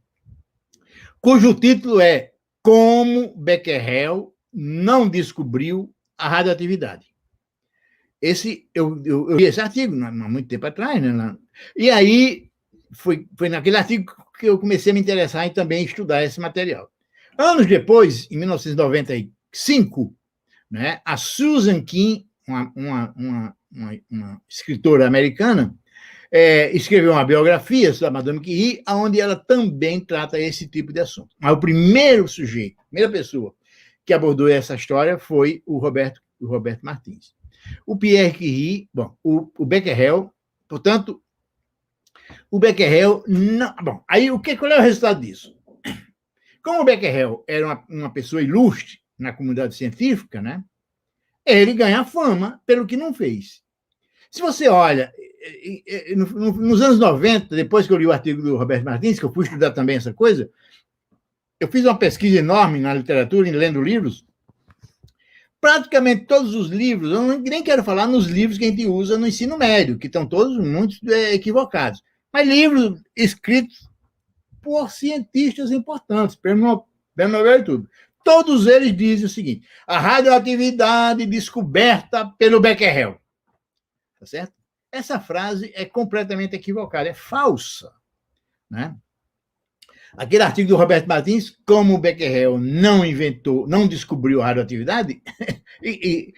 cujo título é Como Becquerel não descobriu a radioatividade. Eu li esse artigo há muito tempo atrás, né? E aí foi naquele artigo que eu comecei a me interessar em também estudar esse material. Anos depois, em 1995, né, a Susan King, uma escritora americana, escreveu uma biografia sobre a Madame Curie, onde ela também trata esse tipo de assunto. Mas o primeiro sujeito, a primeira pessoa que abordou essa história foi o Roberto Martins. O Pierre Curie, bom, o Becquerel, portanto, o Becquerel não... Bom, aí qual é o resultado disso? Como o Becquerel era uma pessoa ilustre na comunidade científica, né, ele ganha fama pelo que não fez. Se você olha, nos anos 90, depois que eu li o artigo do Roberto Martins, que eu fui estudar também essa coisa, eu fiz uma pesquisa enorme na literatura, lendo livros. Praticamente todos os livros, eu nem quero falar nos livros que a gente usa no ensino médio, que estão todos muito equivocados, mas livros escritos por cientistas importantes, Prêmio Nobel e tudo. Todos eles dizem o seguinte: a radioatividade descoberta pelo Becquerel. Tá certo? Essa frase é completamente equivocada, é falsa. Né? Aquele artigo do Roberto Martins, como o Becquerel não descobriu a radioatividade, e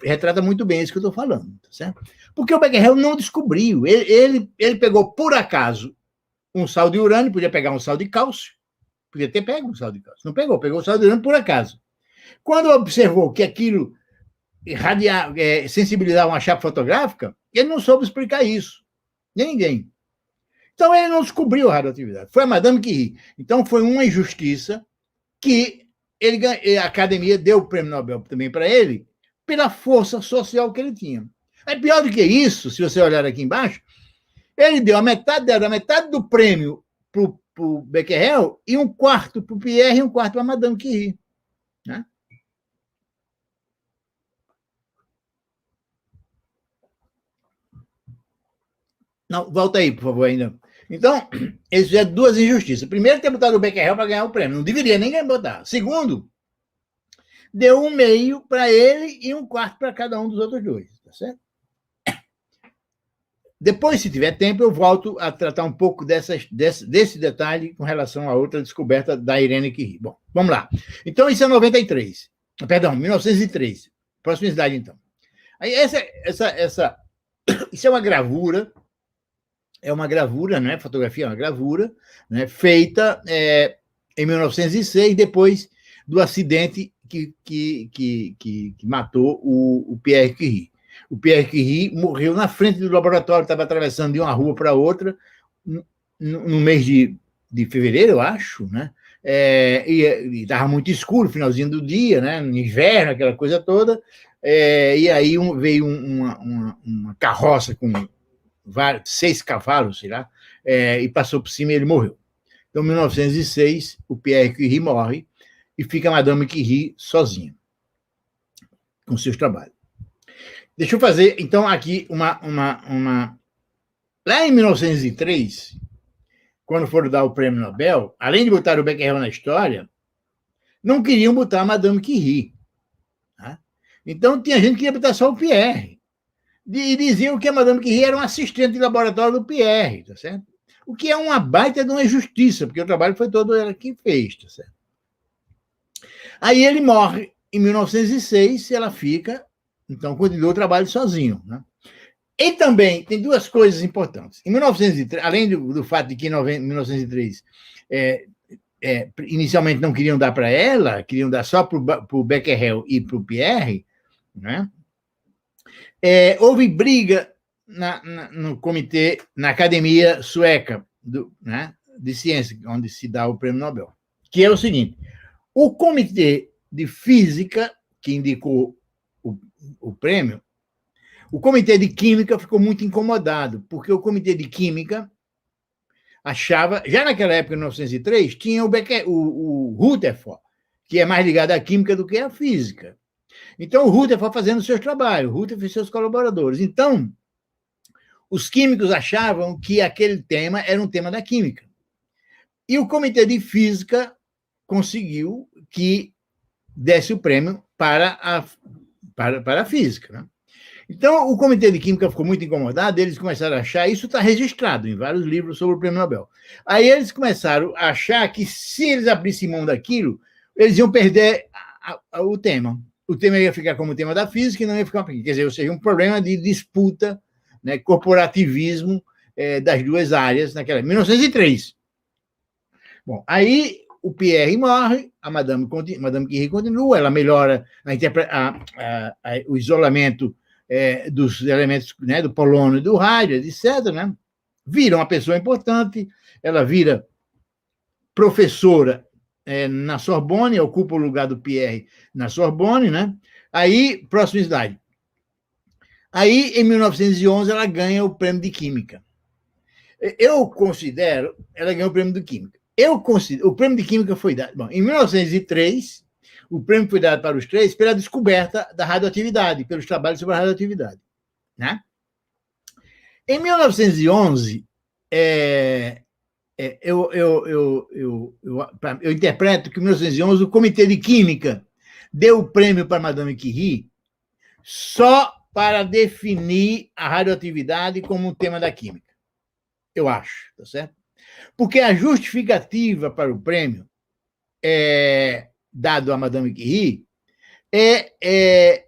retrata muito bem isso que eu estou falando. Tá certo? Porque o Becquerel não descobriu. Ele pegou, por acaso, um sal de urânio, podia pegar um sal de cálcio, podia ter pego um sal de cálcio. Não pegou o sal de urânio por acaso. Quando observou que aquilo sensibilizava uma chapa fotográfica, ele não soube explicar isso. Nem ninguém. Então, ele não descobriu a radioatividade. Foi a Madame Curie. Então, foi uma injustiça que a academia deu o prêmio Nobel também para ele, pela força social que ele tinha. É pior do que isso, se você olhar aqui embaixo, ele deu a metade do prêmio para o Becquerel e um quarto para o Pierre e um quarto para a Madame Curie. Né? Não, volta aí, por favor, ainda. Então, eles fizeram duas injustiças. Primeiro, ter botado o Becquerel para ganhar o prêmio. Não deveria ninguém botar. Segundo, deu 1,5 para ele e um quarto para cada um dos outros dois. Tá certo? Depois, se tiver tempo, eu volto a tratar um pouco desse detalhe com relação a outra descoberta da Irene Curie. Bom, vamos lá. Então, isso é 93. Perdão, 1903. Próxima slide, então. Aí, isso é uma gravura, não é fotografia, é uma gravura, né, feita em 1906, depois do acidente que matou o Pierre Curie. O Pierre Curie morreu na frente do laboratório, estava atravessando de uma rua para outra, no mês de fevereiro, eu acho, né? E estava muito escuro, finalzinho do dia, né? No inverno, aquela coisa toda. E aí veio uma carroça com 6 cavalos, sei lá, e passou por cima e ele morreu. Então, em 1906, o Pierre Curie morre e fica a Madame Curie sozinha, com seus trabalhos. Deixa eu fazer, então, aqui uma... Lá em 1903, quando foram dar o prêmio Nobel, além de botar o Becquerel na história, não queriam botar a Madame Curie. Tá? Então, tinha gente que queria botar só o Pierre. E diziam que a Madame Curie era um assistente de laboratório do Pierre, tá certo? O que é uma baita de uma injustiça, porque o trabalho foi todo ela que fez, tá certo? Aí ele morre em 1906 e ela fica, então, continuou o trabalho sozinho, né? E também tem duas coisas importantes. Em 1903, além do fato de que em 1903 inicialmente não queriam dar para ela, queriam dar só para o Becquerel e para o Pierre, né? Houve briga no comitê, na Academia Sueca né, de Ciência, onde se dá o prêmio Nobel, que é o seguinte: o comitê de física, que indicou o prêmio, o comitê de química ficou muito incomodado, porque o comitê de química achava, já naquela época, em 1903, tinha o Rutherford, que é mais ligado à química do que à física. Então, o Rutherford fazendo os seus trabalhos, o Rutherford e seus colaboradores. Então, os químicos achavam que aquele tema era um tema da química. E o comitê de física conseguiu que desse o prêmio para a física, né? Então, o comitê de química ficou muito incomodado, eles começaram a achar, isso está registrado em vários livros sobre o prêmio Nobel. Aí eles começaram a achar que se eles abrissem mão daquilo, eles iam perder o tema. O tema ia ficar como tema da física e não ia ficar... Quer dizer, ou seja, um problema de disputa, né, corporativismo das duas áreas naquela... 1903. Bom, aí o Pierre morre, a Madame Curie continua, ela melhora o isolamento dos elementos, né, do polônio e do rádio, etc., né? Vira uma pessoa importante, ela vira professora na Sorbonne, ocupa o lugar do Pierre na Sorbonne, né? Aí, próximo slide. Aí, em 1911, ela ganha o prêmio de Química. Eu considero... Ela ganhou o prêmio de Química. O prêmio de Química foi dado... Bom, em 1903, o prêmio foi dado para os três pela descoberta da radioatividade, pelos trabalhos sobre a radioatividade, né? Em 1911, eu interpreto que em 1911 o Comitê de Química deu o prêmio para Madame Curie só para definir a radioatividade como um tema da química. Eu acho, tá certo? Porque a justificativa para o prêmio dado a Madame Curie está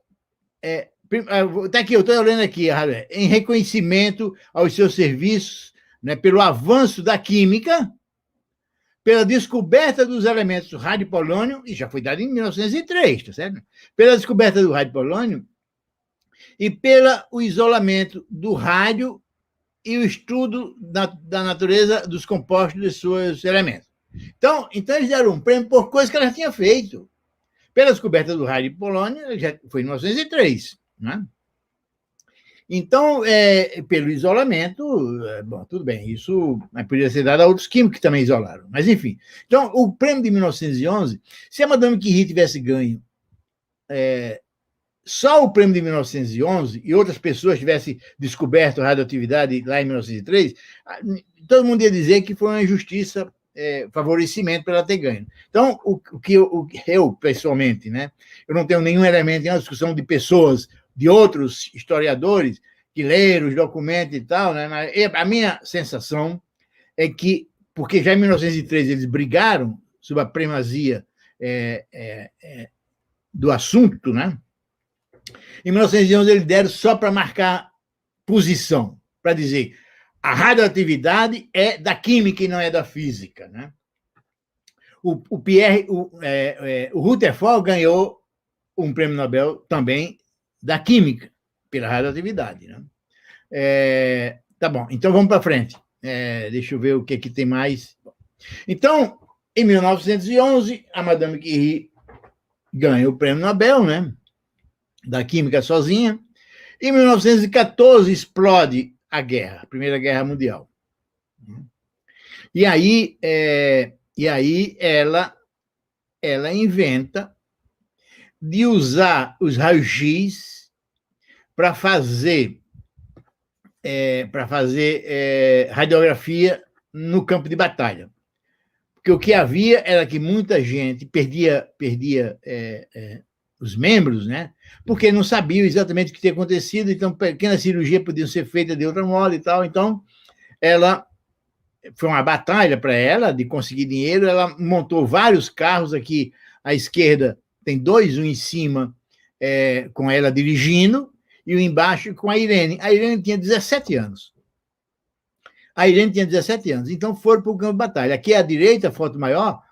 aqui, eu estou olhando aqui, em reconhecimento aos seus serviços, né, pelo avanço da química, pela descoberta dos elementos do rádio polônio, e já foi dado em 1903, tá certo? Pela descoberta do rádio polônio e pelo isolamento do rádio e o estudo da natureza dos compostos de seus elementos. Então eles deram um prêmio por coisas que ela tinha feito. Pela descoberta do rádio polônio, já foi em 1903, né? Então, pelo isolamento, bom, tudo bem, isso poderia ser dado a outros químicos que também isolaram, mas enfim. Então, o prêmio de 1911, se a Madame Curie tivesse ganho só o prêmio de 1911 e outras pessoas tivessem descoberto a radioatividade lá em 1903, todo mundo ia dizer que foi uma injustiça, favorecimento para ela ter ganho. Então, o que eu, pessoalmente, né, eu não tenho nenhum elemento em uma discussão de pessoas, de outros historiadores, que ler os documentos e tal, né? Mas a minha sensação é que, porque já em 1913 eles brigaram sobre a primazia do assunto, né? Em 1911 eles deram só para marcar posição, para dizer a radioatividade é da química e não é da física, né? O Rutherford ganhou um prêmio Nobel também da química, pela radioatividade, né? Tá bom, então vamos para frente. Deixa eu ver o que tem mais. Então, em 1911, a Madame Curie ganha o prêmio Nobel, né? Da química sozinha. Em 1914, explode a guerra, a Primeira Guerra Mundial. E aí ela inventa de usar os raios-x para fazer radiografia no campo de batalha. Porque o que havia era que muita gente perdia os membros, né? Porque não sabiam exatamente o que tinha acontecido, então pequenas cirurgias podiam ser feitas de outra modo e tal. Então, ela foi uma batalha para ela de conseguir dinheiro. Ela montou vários carros aqui à esquerda, tem dois, um em cima com ela dirigindo e um embaixo com a Irene. A Irene tinha 17 anos. Então foram para o campo de batalha. Aqui à direita, a foto maior,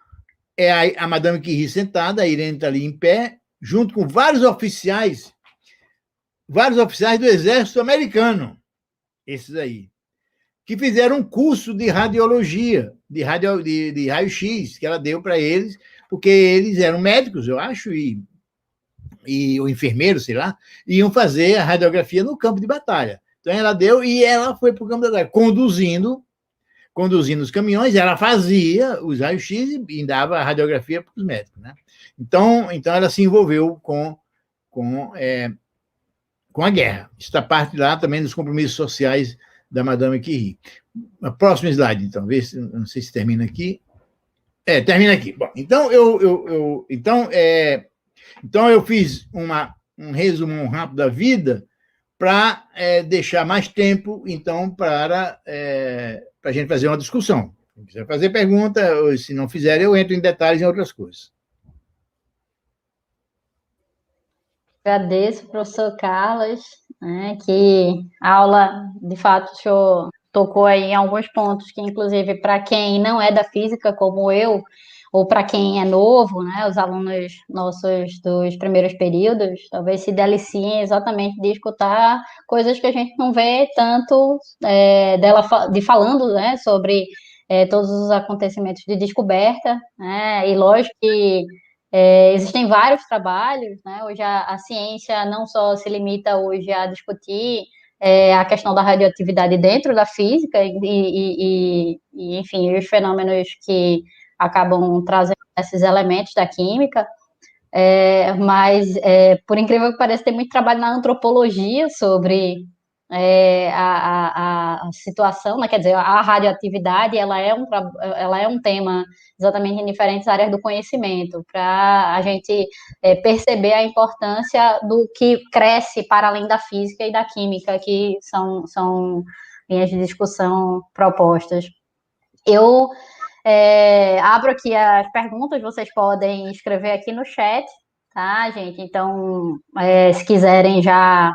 é a Madame Curie sentada, a Irene está ali em pé, junto com vários oficiais do exército americano, esses aí, que fizeram um curso de radiologia, de raio-x, que ela deu para eles, porque eles eram médicos, eu acho, e o enfermeiro, sei lá, iam fazer a radiografia no campo de batalha. Então ela deu e ela foi para o campo de batalha, conduzindo os caminhões, ela fazia os raios-x e dava a radiografia para os médicos, né? Então ela se envolveu com a guerra. Está parte lá também dos compromissos sociais da Madame Curie. Próximo slide, então, vê se, não sei se termina aqui. Termina aqui. Bom, então eu fiz um resumo rápido da vida para deixar mais tempo, então, para a gente fazer uma discussão. Se quiser fazer pergunta, ou se não fizer, eu entro em detalhes em outras coisas. Agradeço, professor Carlos, né, que a aula, de fato, o senhor tocou aí em alguns pontos que, inclusive, para quem não é da física, como eu, ou para quem é novo, né, os alunos nossos dos primeiros períodos, talvez se deliciem exatamente de escutar coisas que a gente não vê tanto falando, né, sobre todos os acontecimentos de descoberta, né, e lógico que existem vários trabalhos, né? Hoje a ciência não só se limita hoje a discutir a questão da radioatividade dentro da física enfim, os fenômenos que acabam trazendo esses elementos da química, mas, por incrível que pareça, tem muito trabalho na antropologia sobre a situação, né? Quer dizer, a radioatividade, ela é um tema exatamente em diferentes áreas do conhecimento, para a gente perceber a importância do que cresce para além da física e da química, que são linhas de discussão propostas. Eu abro aqui as perguntas, vocês podem escrever aqui no chat, tá, gente? Então, se quiserem já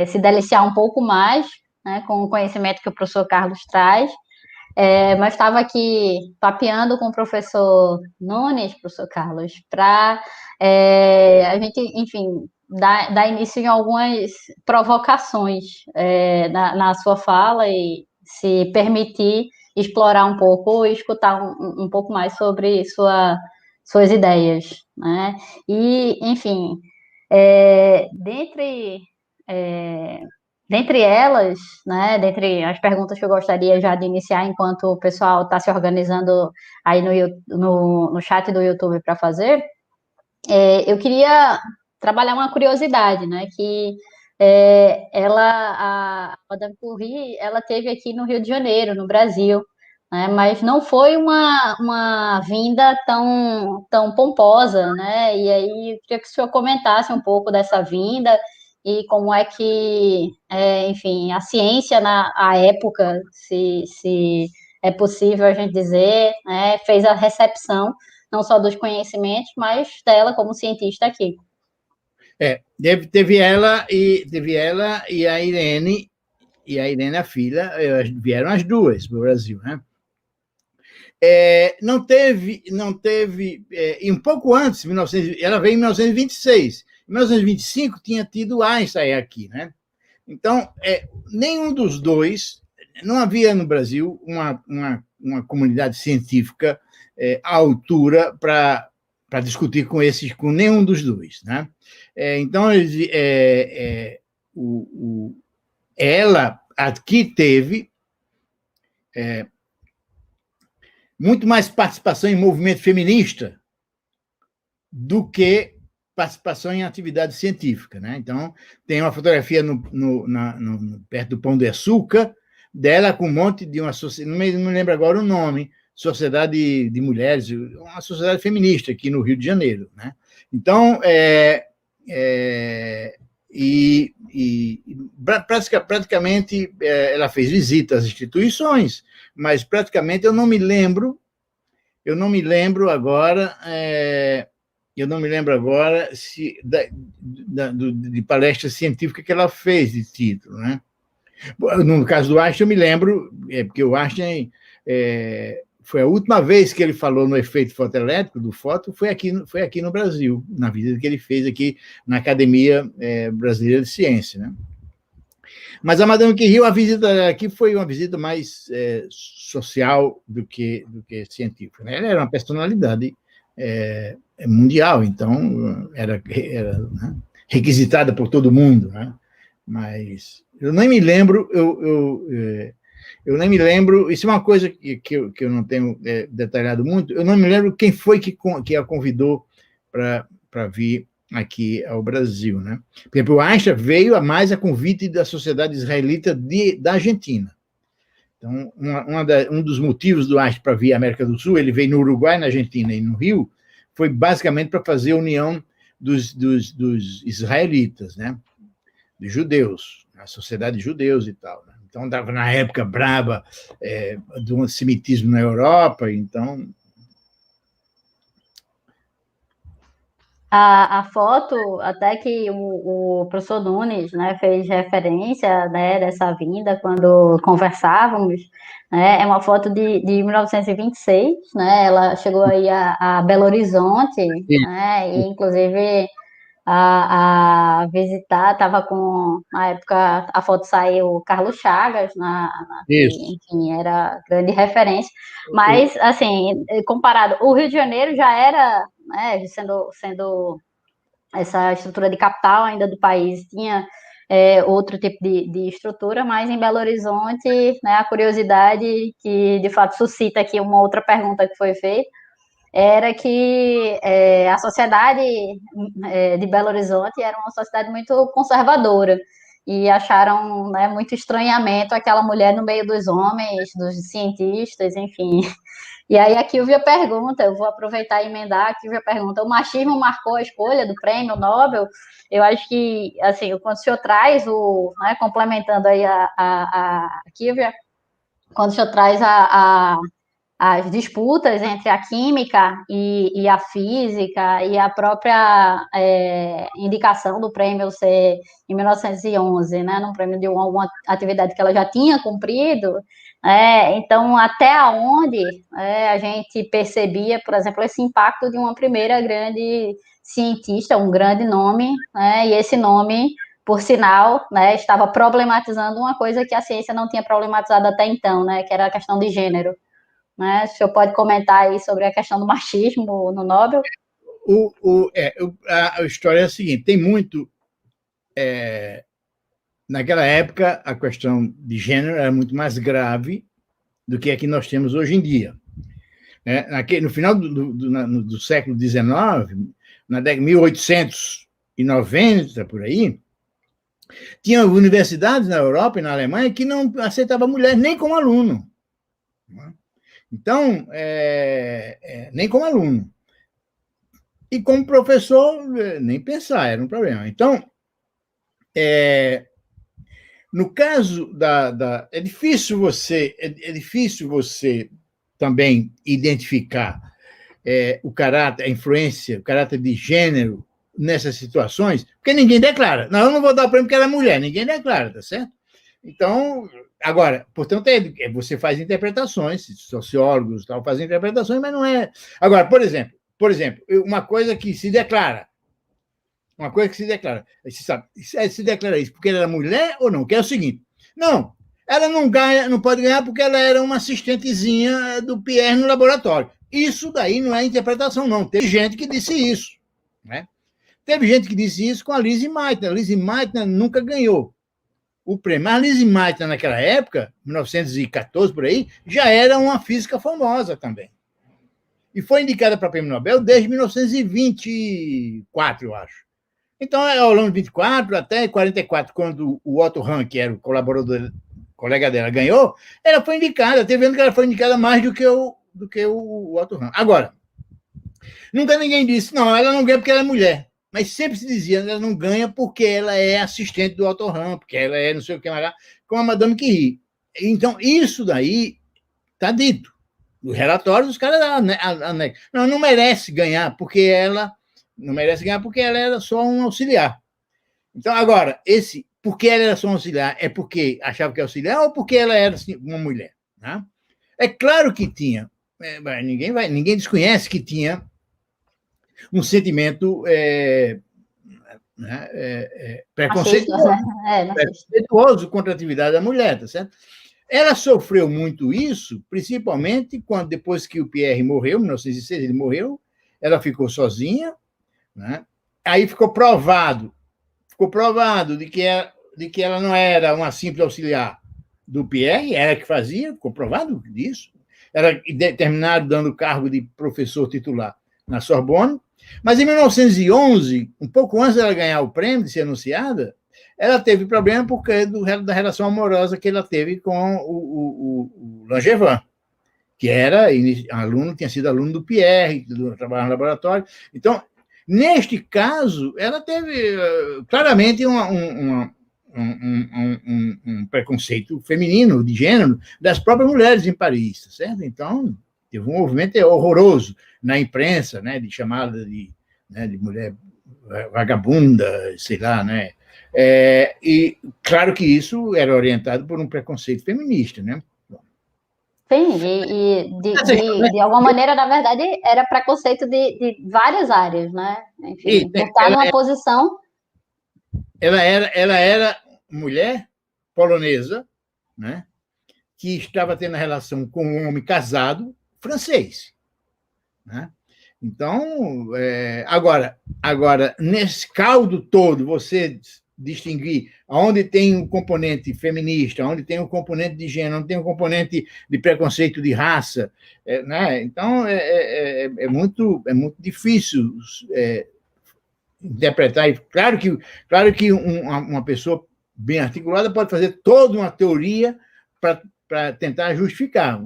se deliciar um pouco mais, né, com o conhecimento que o professor Carlos traz. Mas estava aqui papeando com o professor Nunes, professor Carlos, para a gente, enfim, dar início em algumas provocações na sua fala e se permitir explorar um pouco e escutar um pouco mais sobre suas ideias, né? E, enfim, dentre elas, né, dentre as perguntas que eu gostaria já de iniciar, enquanto o pessoal está se organizando aí no chat do YouTube para fazer, eu queria trabalhar uma curiosidade, né, que a Madame Curie, ela teve aqui no Rio de Janeiro, no Brasil, né, mas não foi uma vinda tão pomposa, né, e aí eu queria que o senhor comentasse um pouco dessa vinda e como é que, enfim, a ciência na época, se é possível a gente dizer, né, fez a recepção não só dos conhecimentos, mas dela como cientista aqui. Teve ela e a Irene, a filha, vieram as duas para o Brasil, né? Não teve, e um pouco antes, 1900, ela veio em 1926. Em 1925 tinha tido Einstein aqui, né? Então, nenhum dos dois, não havia no Brasil uma comunidade científica à altura para discutir com nenhum dos dois, né? Então, ela aqui teve muito mais participação em movimento feminista do que participação em atividade científica, né? Então, tem uma fotografia perto do Pão de Açúcar, dela com um monte de uma sociedade, não me lembro agora o nome, Sociedade de Mulheres, uma sociedade feminista aqui no Rio de Janeiro, né? Então, praticamente ela fez visitas às instituições, mas praticamente eu não me lembro agora, de palestra científica que ela fez de título, né? No caso do Einstein, eu me lembro, porque o Einstein foi a última vez que ele falou no efeito fotoelétrico do fóton, foi aqui no Brasil, na visita que ele fez aqui na Academia Brasileira de Ciência, né? Mas a Madame Curie, a visita aqui foi uma visita mais social do que científica, né? Ela era uma personalidade mundial, então era né, requisitada por todo mundo, né? Mas eu nem me lembro, eu nem me lembro, isso é uma coisa que eu não tenho detalhado muito, eu não me lembro quem foi que a convidou para vir aqui ao Brasil, né? Por exemplo, o Einstein veio mais a convite da Sociedade Israelita da Argentina. Então, um dos motivos do Einstein para vir à América do Sul, ele veio no Uruguai, na Argentina e no Rio, foi basicamente para fazer a união dos israelitas, né? Dos judeus, a sociedade de judeus e tal, né? Então, estava na época braba do antissemitismo na Europa, então... A foto, até que o professor Nunes, né, fez referência, né, dessa vinda quando conversávamos, né, é uma foto de 1926, né, ela chegou aí a Belo Horizonte, né, e inclusive a visitar, estava com, na época, a foto saiu Carlos Chagas, que, enfim, era grande referência, mas, assim, comparado, o Rio de Janeiro já era, né, sendo essa estrutura de capital ainda do país, tinha outro tipo de estrutura, mas em Belo Horizonte, né, a curiosidade que, de fato, suscita aqui uma outra pergunta que foi feita, era que a sociedade de Belo Horizonte era uma sociedade muito conservadora, e acharam, né, muito estranhamento aquela mulher no meio dos homens, dos cientistas, enfim. E aí a Kilvia pergunta, eu vou aproveitar e emendar, a Kilvia pergunta, o machismo marcou a escolha do prêmio Nobel? Eu acho que, assim, quando o senhor traz né, complementando aí a Kilvia, quando o senhor traz as disputas entre a química e a física e a própria indicação do prêmio ser em 1911, né, num prêmio de uma atividade que ela já tinha cumprido, então até onde a gente percebia, por exemplo, esse impacto de uma primeira grande cientista, um grande nome, né, e esse nome, por sinal, né, estava problematizando uma coisa que a ciência não tinha problematizado até então, né, que era a questão de gênero. Né? O senhor pode comentar aí sobre a questão do machismo no Nobel? A história é a seguinte: tem muito. Naquela época, a questão de gênero era muito mais grave do que a que nós temos hoje em dia. No final do século XIX, na década de 1890, por aí, tinha universidades na Europa e na Alemanha que não aceitavam mulher nem como aluno. Então, nem como aluno. E como professor, nem pensar, era um problema. Então, No caso é difícil você também identificar o caráter, a influência, o caráter de gênero nessas situações, porque ninguém declara. Não, eu não vou dar o prêmio porque ela é mulher, ninguém declara, tá certo? Então, agora, portanto, você faz interpretações, sociólogos tal, fazem interpretações, mas não é. Agora, por exemplo, uma coisa que se declara. Você sabe, se declara isso porque ela era mulher ou não? Que é o seguinte: não, ela não ganha, não pode ganhar porque ela era uma assistentezinha do Pierre no laboratório. Isso daí não é interpretação, não. Teve gente que disse isso, né? Teve gente que disse isso com a Lizzie Meitner. A Lizzie Meitner nunca ganhou o prêmio. Mas a Lizzie Meitner, naquela época, 1914 por aí, já era uma física famosa também. E foi indicada para o prêmio Nobel desde 1924, eu acho. Então, ao longo de 24 até 44, quando o Otto Hahn, que era o colega dela, ganhou, ela foi indicada. Teve vendo que ela foi indicada mais do que o Otto Hahn. Agora, nunca ninguém disse, não, ela não ganha porque ela é mulher. Mas sempre se dizia, ela não ganha porque ela é assistente do Otto Hahn, porque ela é não sei o que mais lá, como a Madame Curie. Então, isso daí está dito. No relatório, os caras não merece ganhar porque ela era só um auxiliar. Então, agora, porque ela era só um auxiliar, é porque achava que é auxiliar ou porque ela era assim, uma mulher? Né? É claro que tinha, ninguém desconhece que tinha um sentimento preconceituoso contra a atividade da mulher, tá certo? Ela sofreu muito isso, principalmente depois que o Pierre morreu, em 1906, ele morreu, ela ficou sozinha, né? Aí ficou provado de que ela não era uma simples auxiliar do Pierre, era que fazia, ficou provado disso. Era terminado dando o cargo de professor titular na Sorbonne, mas em 1911, um pouco antes dela ganhar o prêmio, de ser anunciada, ela teve problema por causa da relação amorosa que ela teve com o Langevin, que tinha sido aluno do Pierre, trabalhava no laboratório. Então, neste caso, ela teve claramente um preconceito feminino, de gênero, das próprias mulheres em Paris, certo? Então, teve um movimento horroroso na imprensa, né, de chamada de mulher vagabunda, sei lá, né? E claro que isso era orientado por um preconceito feminista, né? Sim, de alguma maneira, na verdade, era preconceito de várias áreas, né? Enfim, por estar numa posição... Ela era mulher polonesa, né? Que estava tendo relação com um homem casado francês, né? Então, agora, nesse caldo todo, você distinguir onde tem um componente feminista, onde tem um componente de gênero, onde tem um componente de preconceito de raça, né? Então, é muito difícil interpretar. E claro que uma pessoa bem articulada pode fazer toda uma teoria para tentar justificar,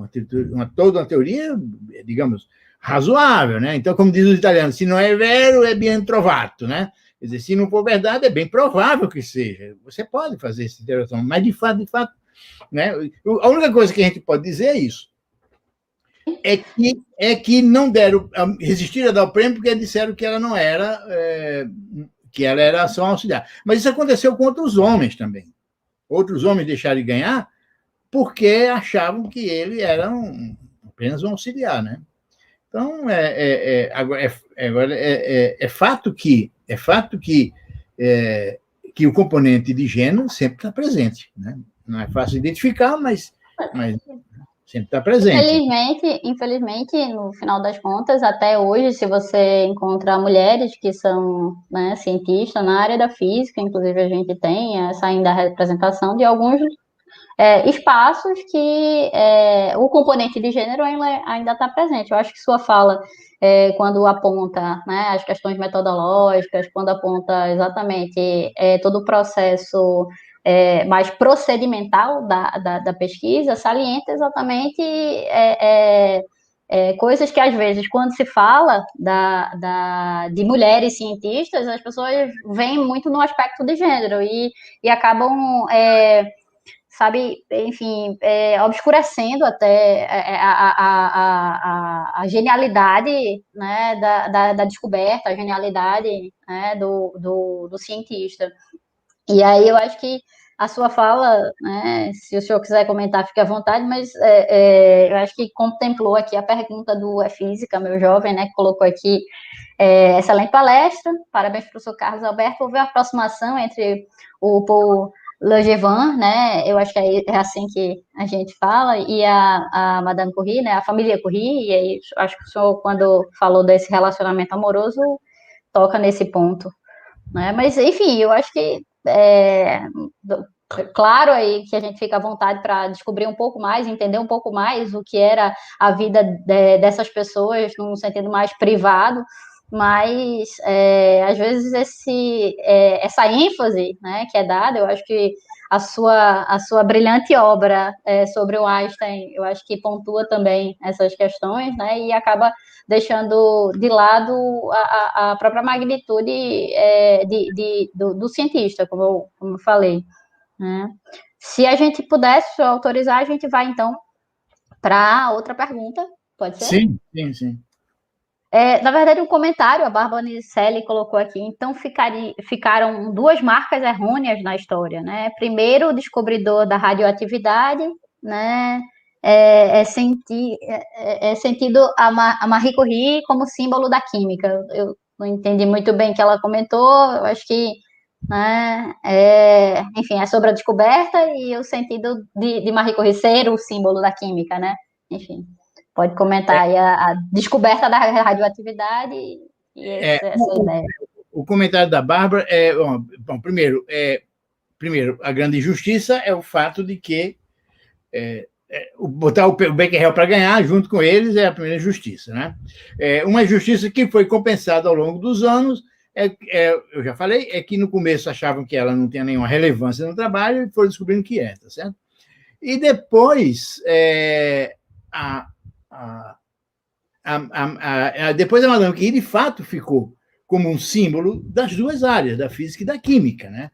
toda uma teoria, digamos, razoável, né? Então, como diz os italianos, se não é vero, é bien trovato, né? Quer dizer, se não for verdade, é bem provável que seja. Você pode fazer essa interação, mas de fato, né? A única coisa que a gente pode dizer é isso. É que não deram, resistiram a dar o prêmio porque disseram que ela não era, que ela era só um auxiliar. Mas isso aconteceu com outros homens também. Outros homens deixaram de ganhar porque achavam que ele era apenas um auxiliar, né? Então, agora é fato que o componente de gênero sempre está presente, né? Não é fácil identificar, mas sempre está presente. Infelizmente, no final das contas, até hoje, se você encontra mulheres que são, né, cientistas na área da física, inclusive a gente tem essa ainda representação de alguns espaços que o componente de gênero ainda está presente. Eu acho que sua fala, quando aponta, né, as questões metodológicas, quando aponta exatamente todo o processo mais procedimental da pesquisa, salienta exatamente coisas que, às vezes, quando se fala de mulheres cientistas, as pessoas veem muito no aspecto de gênero e acabam, sabe, enfim, obscurecendo até a genialidade, né, da descoberta, a genialidade, né, do cientista. E aí eu acho que a sua fala, né, se o senhor quiser comentar, fique à vontade, mas eu acho que contemplou aqui a pergunta do Física, meu jovem, né, que colocou aqui excelente palestra, parabéns, professor Carlos Alberto. Houve uma aproximação entre o Paul Langevin, né, eu acho que é assim que a gente fala, e a Madame Curie, né, a família Curie, e aí acho que o senhor, quando falou desse relacionamento amoroso, toca nesse ponto, né, mas, enfim, eu acho que claro aí que a gente fica à vontade para descobrir um pouco mais, entender um pouco mais o que era a vida dessas pessoas num sentido mais privado, mas às vezes essa ênfase, né, que é dada, eu acho que a sua brilhante obra sobre o Einstein, eu acho que pontua também essas questões, né, e acaba deixando de lado a própria magnitude do cientista, como eu falei, né? Se a gente pudesse autorizar, a gente vai, então, para outra pergunta, pode ser? Sim, sim, sim. Na verdade, um comentário, a Bárbara Nicelli colocou aqui, então ficaram duas marcas errôneas na história, né? Primeiro, o descobridor da radioatividade, né? Sentido a Marie Curie como símbolo da química. Eu não entendi muito bem o que ela comentou, eu acho que, né, enfim, é sobre a descoberta e o sentido de Marie Curie ser o símbolo da química, né? Enfim. Pode comentar aí a descoberta da radioatividade e essa ideia. O comentário da Bárbara bom, primeiro, a grande injustiça é o fato de que botar o Becquerel para ganhar junto com eles é a primeira injustiça, né? Uma injustiça que foi compensada ao longo dos anos, eu já falei, é que no começo achavam que ela não tinha nenhuma relevância no trabalho e foram descobrindo que é, tá certo? E depois, depois a Madame Curie, de fato, ficou como um símbolo das duas áreas, da física e da química, né?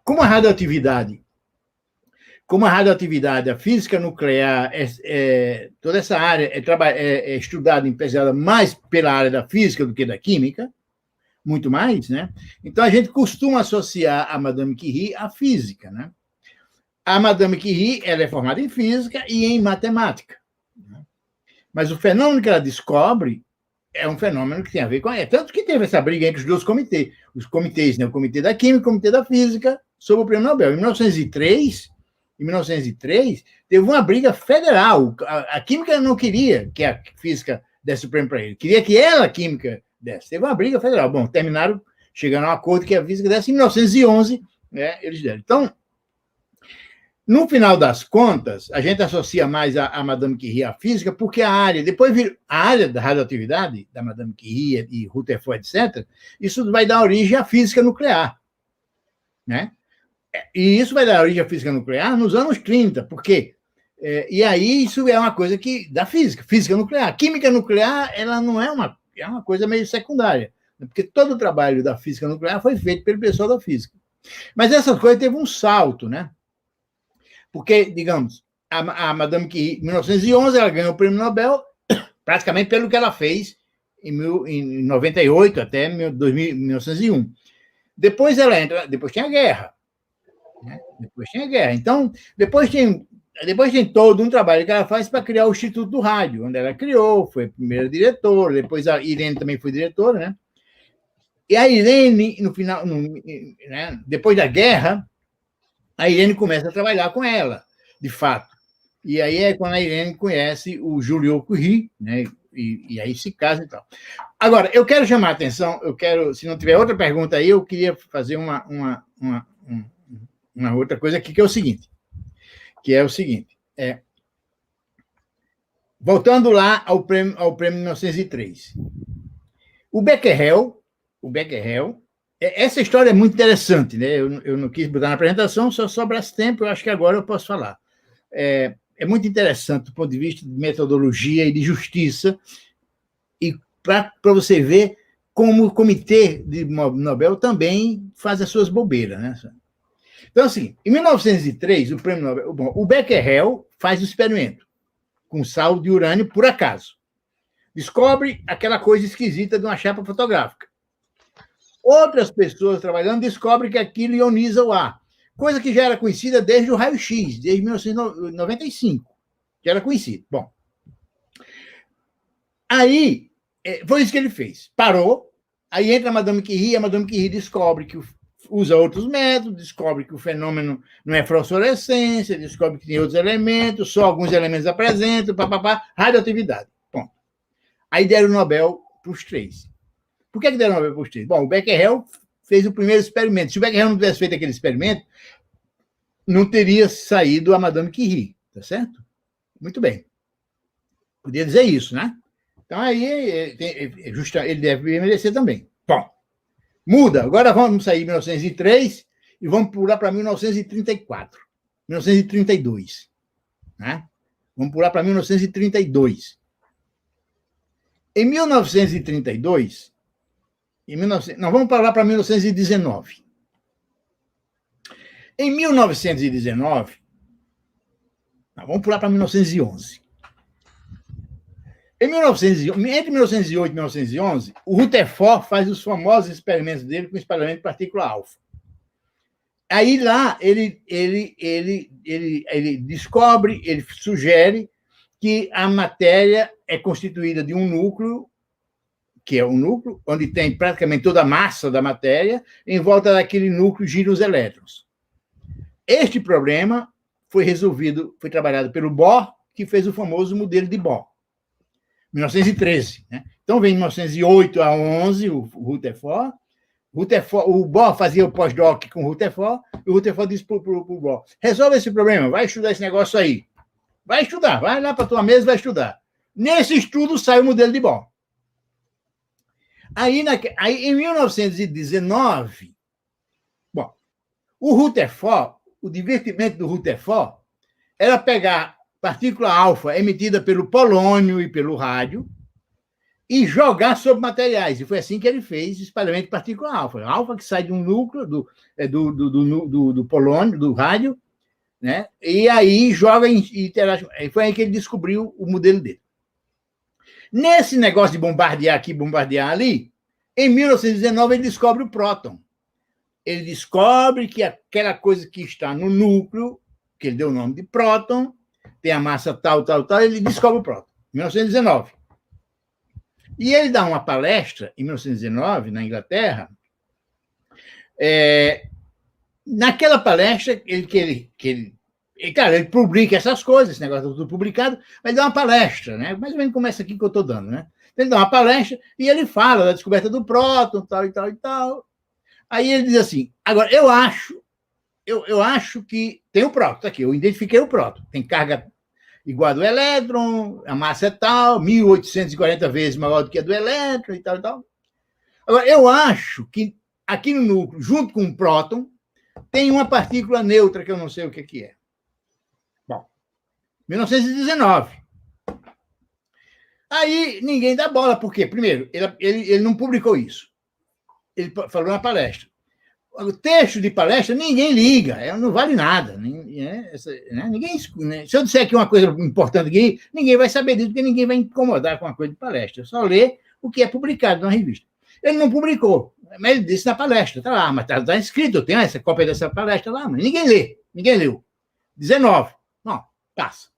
Como a radioatividade, a física nuclear, toda essa área é estudada, pesada mais pela área da física do que da química, muito mais, né? Então a gente costuma associar a Madame Curie à física, né? A Madame Curie, ela é formada em física e em matemática. Mas o fenômeno que ela descobre é um fenômeno que tem a ver com... tanto que teve essa briga entre os dois comitês. Os comitês, né? O Comitê da Química e o Comitê da Física, sobre o Prêmio Nobel. Em 1903, teve uma briga federal. A química não queria que a física desse o prêmio para ele. Queria que ela, a química, desse. Teve uma briga federal. Bom, terminaram chegando a um acordo que a física desse. Em 1911, né, eles deram. Então, no final das contas, a gente associa mais a Madame Curie à física, porque a área da radioatividade, da Madame Curie e Rutherford, etc., isso vai dar origem à física nuclear, né? E isso vai dar origem à física nuclear nos anos 30, porque e aí isso é uma coisa da física nuclear. Química nuclear, ela não é uma coisa meio secundária, porque todo o trabalho da física nuclear foi feito pelo pessoal da física. Mas essa coisa teve um salto, né? Porque, digamos, a Madame Curie, em 1911, ela ganhou o Prêmio Nobel praticamente pelo que ela fez em 98 até 1901. Depois ela entra, depois tem a guerra. Né? Depois tem a guerra. Então, depois tem todo um trabalho que ela faz para criar o Instituto do Rádio, onde ela criou, foi a primeira diretora, depois a Irene também foi diretora, né? E a Irene, no final, né, depois da guerra, a Irene começa a trabalhar com ela, de fato. E aí é quando a Irene conhece o Joliot Curie, né? E aí se casa e tal. Agora, eu quero chamar a atenção, se não tiver outra pergunta aí, eu queria fazer uma outra coisa aqui, que é o seguinte. Voltando lá ao prêmio 1903. O Becquerel, essa história é muito interessante, né? Eu não quis botar na apresentação, só sobrasse tempo, eu acho que agora eu posso falar. é muito interessante do ponto de vista de metodologia e de justiça, e para você ver como o Comitê de Nobel também faz as suas bobeiras, né? Então, assim, em 1903, o prêmio Nobel, bom, o Becquerel faz o experimento com sal de urânio por acaso. Descobre aquela coisa esquisita de uma chapa fotográfica. Outras pessoas trabalhando descobrem que aquilo ioniza o ar, coisa que já era conhecida desde o raio-x, desde 1995, já era conhecido. Bom, aí foi isso que ele fez. Parou, aí entra a Madame Curie, e a Madame Curie descobre que usa outros métodos, descobre que o fenômeno não é fluorescência, descobre que tem outros elementos, só alguns elementos apresentam, radioatividade. Bom, aí deram o Nobel para os três. Por que deram o Nobel para os três? Bom, o Becquerel fez o primeiro experimento. Se o Becquerel não tivesse feito aquele experimento, não teria saído a Madame Curie, tá certo? Muito bem. Podia dizer isso, né? Então, aí, ele deve merecer também. Bom, muda. Agora vamos sair de 1903 e vamos pular para 1934. 1932. Né? Vamos pular para 1932. Em 1932... Não, vamos pular para 1919. Em 1919... Não, vamos pular para 1911. Entre 1908 e 1911, o Rutherford faz os famosos experimentos dele com espalhamento de partícula alfa. Aí lá ele descobre, ele sugere que a matéria é constituída de um núcleo, que é um núcleo onde tem praticamente toda a massa da matéria, em volta daquele núcleo giram os elétrons. Este problema foi resolvido, foi trabalhado pelo Bohr, que fez o famoso modelo de Bohr. 1913. Né? Então, vem 1908 a 11, o Rutherford. O Bohr fazia o pós-doc com o Rutherford, e o Rutherford disse para o Bohr: resolve esse problema, vai estudar esse negócio aí. Vai estudar, vai lá para a tua mesa e vai estudar. Nesse estudo sai o modelo de Bohr. Aí, em 1919, bom, o Rutherford, o divertimento do Rutherford era pegar partícula alfa emitida pelo polônio e pelo rádio e jogar sobre materiais. E foi assim que ele fez o espalhamento de partícula alfa. Alfa que sai de um núcleo do polônio, do rádio, né? E aí joga e interage. Foi aí que ele descobriu o modelo dele. Nesse negócio de bombardear aqui, bombardear ali, em 1919 ele descobre o próton. Ele descobre que aquela coisa que está no núcleo, que ele deu o nome de próton, tem a massa tal, ele descobre o próton, em 1919. E ele dá uma palestra, em 1919, na Inglaterra. Naquela palestra, ele publica essas coisas, esse negócio tudo publicado, mas ele dá uma palestra, né? Mais ou menos como essa aqui que eu estou dando, né? Ele dá uma palestra e ele fala da descoberta do próton, tal e tal e tal. Aí ele diz assim: agora, eu acho que tem o próton, tá aqui, eu identifiquei o próton, tem carga igual a do elétron, a massa é tal, 1840 vezes maior do que a do elétron e tal e tal. Agora, eu acho que aqui no núcleo, junto com o próton, tem uma partícula neutra que eu não sei o que é. Bom, 1919. Aí ninguém dá bola, por quê? Primeiro, ele não publicou isso. Ele falou na palestra. O texto de palestra, ninguém liga, não vale nada. Ninguém, se eu disser aqui uma coisa importante aqui, ninguém vai saber disso, porque ninguém vai incomodar com uma coisa de palestra. Só lê o que é publicado na revista. Ele não publicou, mas ele disse na palestra, está lá, mas está escrito, eu tenho essa cópia dessa palestra lá, mas ninguém lê, ninguém leu. 19. Não, passa.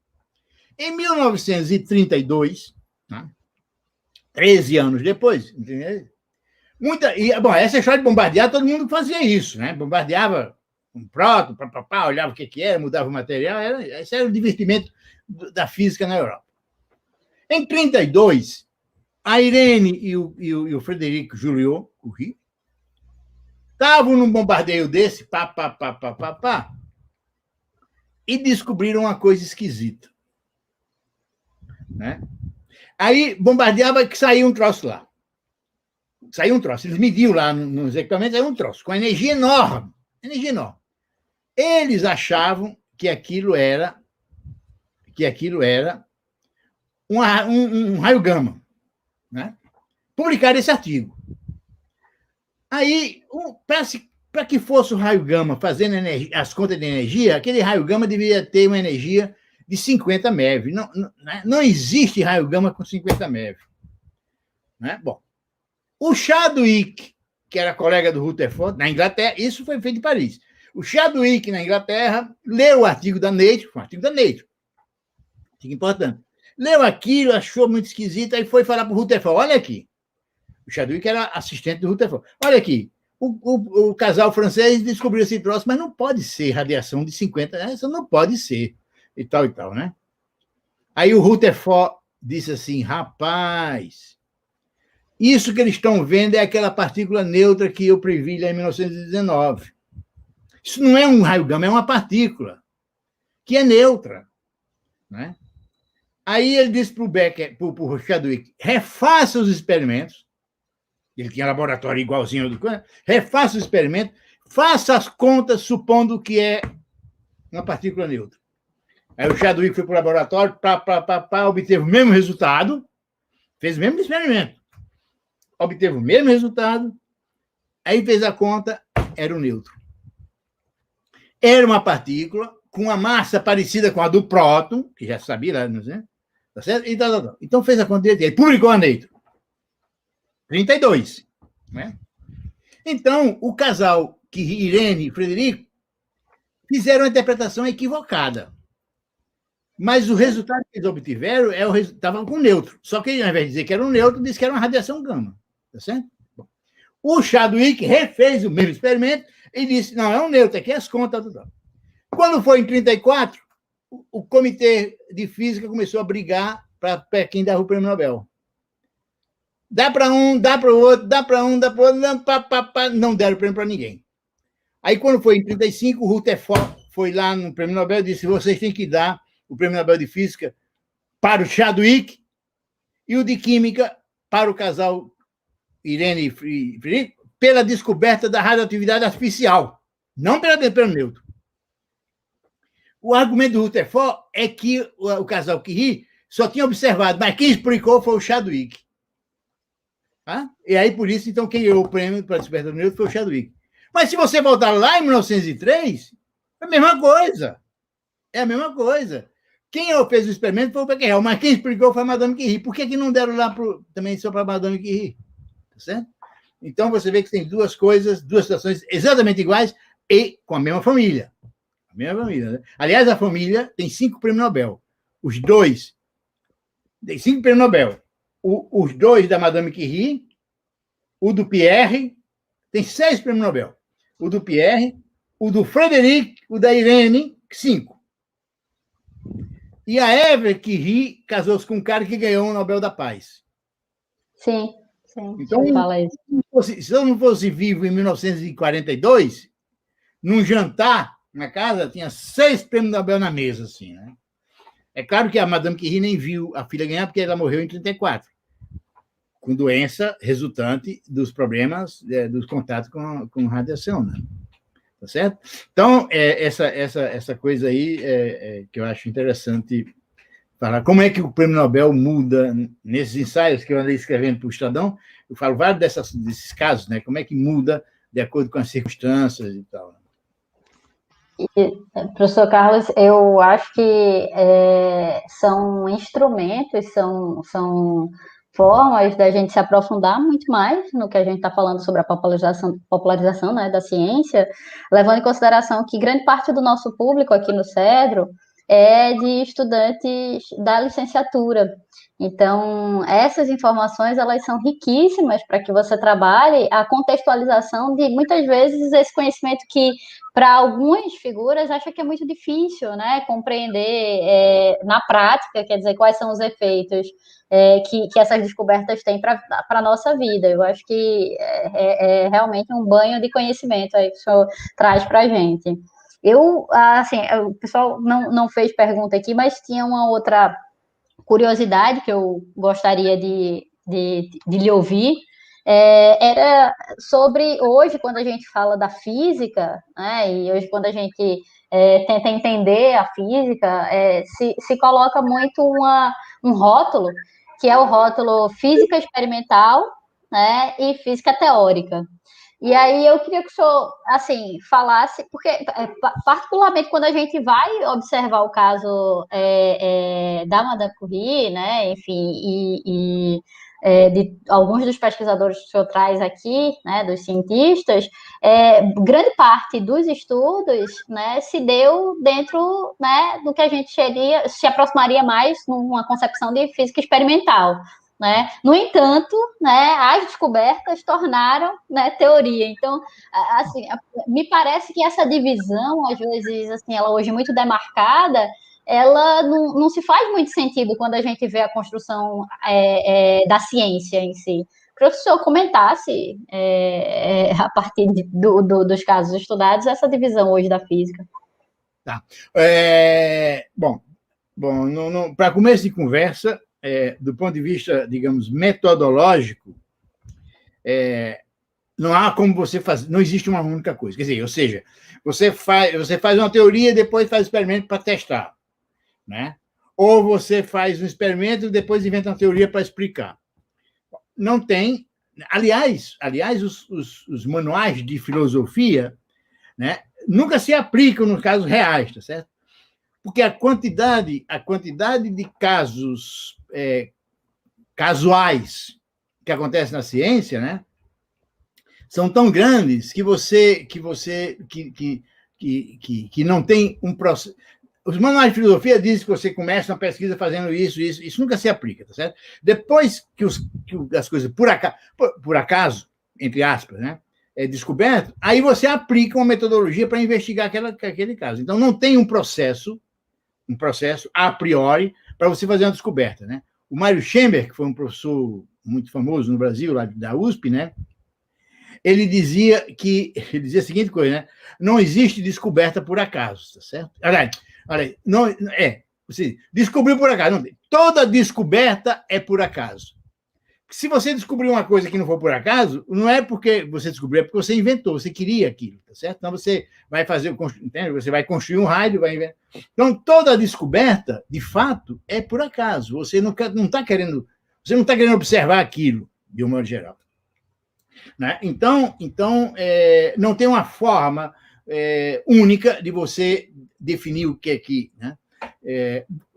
Em 1932, né, 13 anos depois, entendeu? Bom, essa história de bombardear, todo mundo fazia isso, né? Bombardeava um próton, olhava o que era, mudava o material, esse era o divertimento da física na Europa. Em 1932, a Irene e o Frederic Joliot-Curie estavam num bombardeio desse, e descobriram uma coisa esquisita. Né? Aí bombardeava que saía um troço lá. Saiu um troço. Eles mediam lá nos equipamentos, saiu um troço, com energia enorme. Energia enorme. Eles achavam que aquilo era que aquilo era um raio gama, né? Publicaram esse artigo. Aí, para que fosse o raio gama fazendo as contas de energia, aquele raio gama deveria ter uma energia de 50 MeV. Não existe raio gama com 50 MeV. Né? Bom, o Chadwick, que era colega do Rutherford, na Inglaterra, isso foi feito em Paris. O Chadwick, na Inglaterra, leu o artigo da Nature, foi um artigo da Nature, artigo importante. Leu aquilo, achou muito esquisito, aí foi falar para o Rutherford, olha aqui. O Chadwick era assistente do Rutherford. Olha aqui, o casal francês descobriu esse troço, mas não pode ser radiação de 50, essa não pode ser, e tal, né? Aí o Rutherford disse assim, rapaz, isso que eles estão vendo é aquela partícula neutra que eu previ lá em 1919. Isso não é um raio gama, é uma partícula que é neutra, né? Aí ele disse para o Becker, para o Chadwick, refaça os experimentos. Ele tinha laboratório igualzinho do que, refaça o experimento, faça as contas supondo que é uma partícula neutra. Aí o Chadwick foi para o laboratório, obteve o mesmo resultado, fez o mesmo experimento, obteve o mesmo resultado, aí fez a conta, era o neutro. Era uma partícula com uma massa parecida com a do próton, que já sabia, não sei, tá certo? E tal. Então fez a conta dele, ele publicou a Nature. 32. Né? Então, o casal, Irene e Frederico, fizeram uma interpretação equivocada. Mas o resultado que eles obtiveram estava com neutro. Só que, ao invés de dizer que era um neutro, disse que era uma radiação gama. Tá certo? Bom, o Chadwick refez o mesmo experimento e disse, não, é um neutro, aqui as contas. Quando foi em 34, o Comitê de Física começou a brigar para quem dava o prêmio Nobel. Dá para um, dá para o outro, dá para um, dá para o outro, não deram prêmio para ninguém. Aí, quando foi em 35, o Rutherford foi lá no prêmio Nobel e disse, vocês têm que dar o prêmio Nobel de Física para o Chadwick e o de Química para o casal Irene e Frederico pela descoberta da radioatividade artificial, não pelo neutro. O argumento do Rutherford é que o casal Curie só tinha observado, mas quem explicou foi o Chadwick. Tá? E aí, por isso, então, quem ganhou o prêmio para a descoberta do neutro foi o Chadwick. Mas se você voltar lá em 1903, é a mesma coisa. É a mesma coisa. Quem fez o experimento foi o Becquerel, mas quem explicou foi a Madame Curie. Por que não deram lá também só para a Madame Curie? Tá certo? Então, você vê que tem duas coisas, duas situações exatamente iguais e com a mesma família. A mesma família, né? Aliás, a família tem 5 prêmios Nobel. Os dois tem 5 prêmios Nobel. Os dois da Madame Curie, o do Pierre, tem 6 prêmios Nobel. O do Pierre, o do Frederic, o da Irene, 5. E a Eva Curie casou-se com um cara que ganhou o Nobel da Paz. Sim. Então, se eu não fosse vivo em 1942, num jantar na casa, tinha 6 prêmios Nobel na mesa, assim, né? É claro que a Madame Curie nem viu a filha ganhar, porque ela morreu em 34, com doença resultante dos problemas dos contatos com radiação, né? Tá certo? Então, essa coisa aí que eu acho interessante falar. Como é que o prêmio Nobel muda nesses ensaios que eu andei escrevendo para o Estadão? Eu falo vários desses casos, né? Como é que muda de acordo com as circunstâncias e tal. Professor Carlos, eu acho que são instrumentos, são formas da gente se aprofundar muito mais no que a gente está falando sobre a popularização, né, da ciência, levando em consideração que grande parte do nosso público aqui no Cedro é de estudantes da licenciatura. Então, essas informações, elas são riquíssimas para que você trabalhe a contextualização de, muitas vezes, esse conhecimento que, para algumas figuras, acha que é muito difícil, né, compreender na prática, quer dizer, quais são os efeitos que essas descobertas têm para a nossa vida. Eu acho que é realmente um banho de conhecimento aí que o senhor traz para a gente. O pessoal não fez pergunta aqui, mas tinha uma outra curiosidade que eu gostaria de lhe ouvir, era sobre, hoje, quando a gente fala da física, né, e hoje quando a gente tenta entender a física, se coloca muito um rótulo, que é o rótulo física experimental, né, e física teórica. E aí eu queria que o senhor, assim, falasse, porque particularmente quando a gente vai observar o caso da Madame Curie, né, enfim, de alguns dos pesquisadores que o senhor traz aqui, né, dos cientistas, grande parte dos estudos, né, se deu dentro, né, do que a gente se aproximaria mais numa concepção de física experimental. Né? No entanto, né, as descobertas tornaram, né, teoria. Então, assim, me parece que essa divisão, às vezes, assim, ela hoje muito demarcada, ela não se faz muito sentido quando a gente vê a construção da ciência em si. Para o senhor comentasse, a partir dos casos estudados, essa divisão hoje da física. Tá. Bom, para começo de conversa, do ponto de vista, digamos, metodológico, não há como você fazer, não existe uma única coisa. Quer dizer, ou seja, você faz uma teoria e depois faz experimento para testar, né? Ou você faz um experimento e depois inventa uma teoria para explicar. Não tem. Aliás, os manuais de filosofia, né, nunca se aplicam nos casos reais, tá certo? Porque a quantidade de casos casuais que acontecem na ciência, né, são tão grandes que não tem um processo. Os manuais de filosofia dizem que você começa uma pesquisa fazendo isso nunca se aplica, tá certo? Depois que as coisas, por acaso, entre aspas, né, é descoberto, aí você aplica uma metodologia para investigar aquele caso. Então, não tem um processo a priori para você fazer uma descoberta, né? O Mário Schember, que foi um professor muito famoso no Brasil, lá da USP, né? Ele dizia a seguinte coisa, né? Não existe descoberta por acaso, tá certo? Olha, não você descobriu por acaso. Não, toda descoberta é por acaso. Se você descobriu uma coisa que não for por acaso, não é porque você descobriu, é porque você inventou, você queria aquilo, tá certo? Então você vai entende? Você vai construir um rádio, vai inventar. Então toda descoberta, de fato, é por acaso. Você não está querendo observar aquilo, de um modo geral. Né? Então não tem uma forma única de você definir o que é que. Né?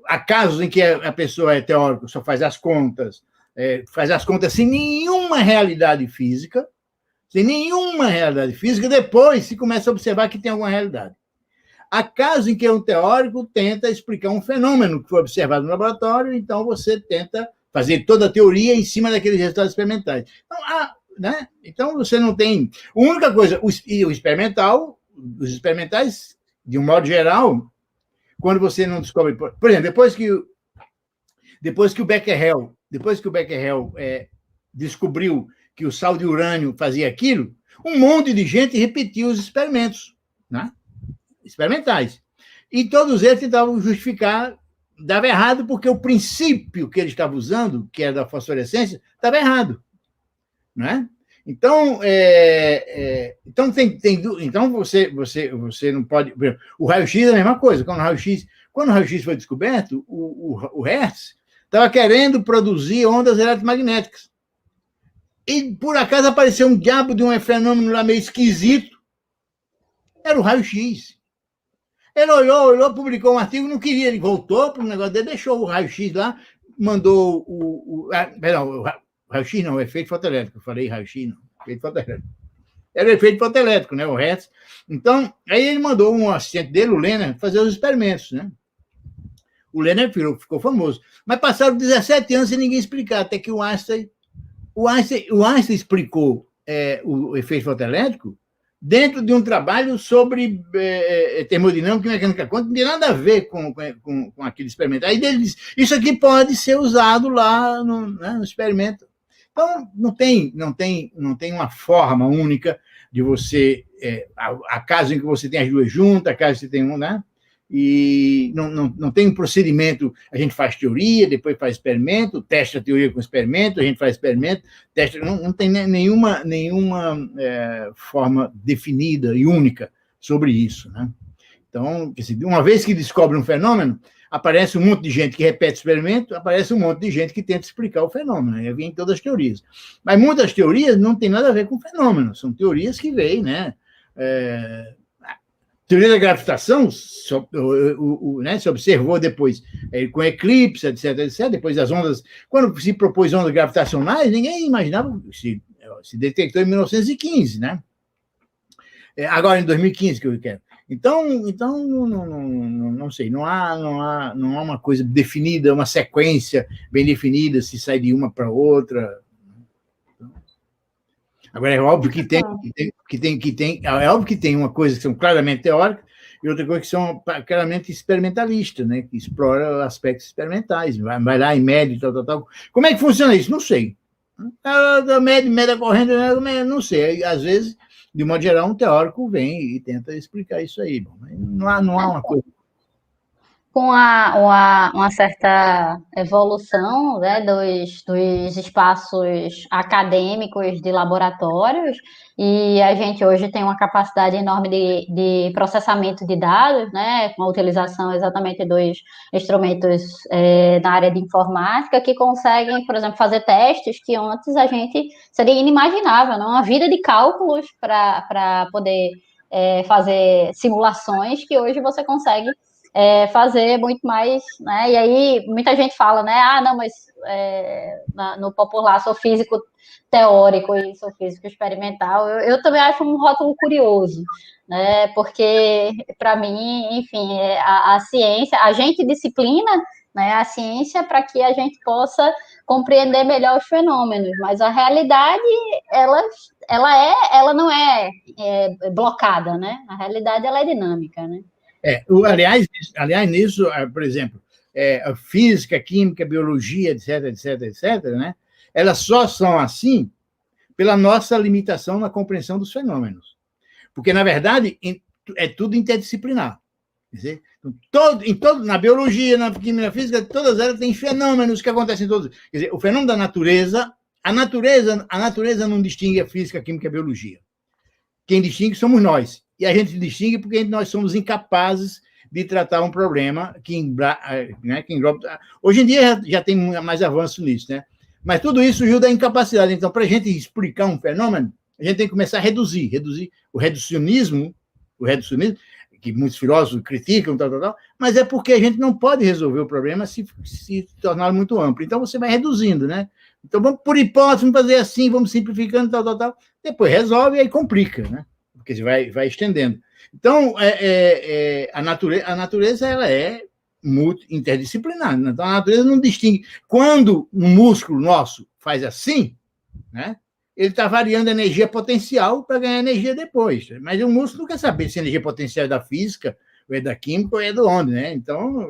Há casos em que a pessoa é teórica, só faz as contas sem nenhuma realidade física, depois se começa a observar que tem alguma realidade. Há casos em que um teórico tenta explicar um fenômeno que foi observado no laboratório, então você tenta fazer toda a teoria em cima daqueles resultados experimentais. Então, né? Então você não tem. A única coisa, os experimentais, de um modo geral, quando você não descobre. Por exemplo, depois que o Becquerel descobriu que o sal de urânio fazia aquilo, um monte de gente repetiu os experimentos, né? Experimentais. E todos eles tentavam justificar, dava errado, porque o princípio que ele estava usando, que era da fosforescência, estava errado. Né? Então, então você não pode. O raio-x é a mesma coisa. Quando o raio-x foi descoberto, o Hertz estava querendo produzir ondas eletromagnéticas. E, por acaso, apareceu um diabo de um fenômeno lá meio esquisito. Era o raio-x. Ele olhou, publicou um artigo, não queria, ele voltou para o negócio dele, deixou o raio-x lá, mandou perdão, raio-x não, o efeito fotoelétrico. Eu falei raio-x, não, efeito fotoelétrico. Era o efeito fotoelétrico, né, o Hertz. Então, aí ele mandou um assistente dele, o Lehner, fazer os experimentos, né? O Lehner ficou famoso. Mas passaram 17 anos sem ninguém explicar, até que o Einstein explicou o efeito fotoelétrico dentro de um trabalho sobre termodinâmica e mecânica quântica, não tem nada a ver com aquele experimento. Aí ele disse, isso aqui pode ser usado lá no experimento. Então, não tem uma forma única de você... há casos em que você tem as duas juntas, há casos que você tem um... Né? E não tem um procedimento, a gente faz teoria, depois faz experimento, testa a teoria com experimento, a gente faz experimento, testa, não tem nenhuma forma definida e única sobre isso. Né? Então, uma vez que descobre um fenômeno, aparece um monte de gente que repete o experimento, aparece um monte de gente que tenta explicar o fenômeno. Aí vem todas as teorias. Mas muitas teorias não têm nada a ver com fenômeno, são teorias que vêm, né? Teoria da gravitação, né, se observou depois com eclipse, etc, etc, depois das ondas, quando se propôs ondas gravitacionais, ninguém imaginava, se detectou em 1915, né? Agora, em 2015, que eu quero. Então não sei, não há uma coisa definida, uma sequência bem definida, se sai de uma para outra. Agora, é óbvio que é óbvio que tem uma coisa que são claramente teóricas e outra coisa que são claramente experimentalistas, né? Que explora aspectos experimentais, vai lá e mede, tal. Como é que funciona isso? Não sei. Mede a corrente, não sei. Às vezes, de modo geral, um teórico vem e tenta explicar isso aí. Bom, não há uma coisa. Com uma certa evolução, né, dos espaços acadêmicos de laboratórios, e a gente hoje tem uma capacidade enorme de processamento de dados, né, com a utilização exatamente dos instrumentos na área de informática, que conseguem, por exemplo, fazer testes que antes a gente seria inimaginável, né, uma vida de cálculos para poder fazer simulações que hoje você consegue fazer muito mais, né? E aí muita gente fala, né? Ah, não, mas no popular sou físico teórico e sou físico experimental. Eu também acho um rótulo curioso, né? Porque para mim, enfim, a ciência, a gente disciplina, né? A ciência para que a gente possa compreender melhor os fenômenos, mas a realidade ela não é blocada, né? A realidade ela é dinâmica, né? Aliás, nisso, por exemplo, a física, a química, a biologia, etc, né? Elas só são assim pela nossa limitação na compreensão dos fenômenos. Porque, na verdade, é tudo interdisciplinar. Quer dizer, na biologia, na química, na física, todas elas têm fenômenos que acontecem todos. Quer dizer, o fenômeno da natureza, a natureza não distingue a física, a química e a biologia. Quem distingue somos nós. E a gente distingue porque nós somos incapazes de tratar um problema que engloba. Hoje em dia já tem mais avanço nisso, né? Mas tudo isso surgiu da incapacidade. Então, para a gente explicar um fenômeno, a gente tem que começar a reduzir o reducionismo, que muitos filósofos criticam, mas é porque a gente não pode resolver o problema se tornar muito amplo. Então, você vai reduzindo, né? Então, vamos, por hipótese, vamos fazer assim, vamos simplificando, tal. Depois resolve e aí complica, né? Porque você vai estendendo. Então, a natureza ela é interdisciplinar. Então, a natureza não distingue. Quando um músculo nosso faz assim, né, ele está variando a energia potencial para ganhar energia depois. Mas o músculo não quer saber se a energia potencial é da física, ou é da química, ou é de onde, né? Então...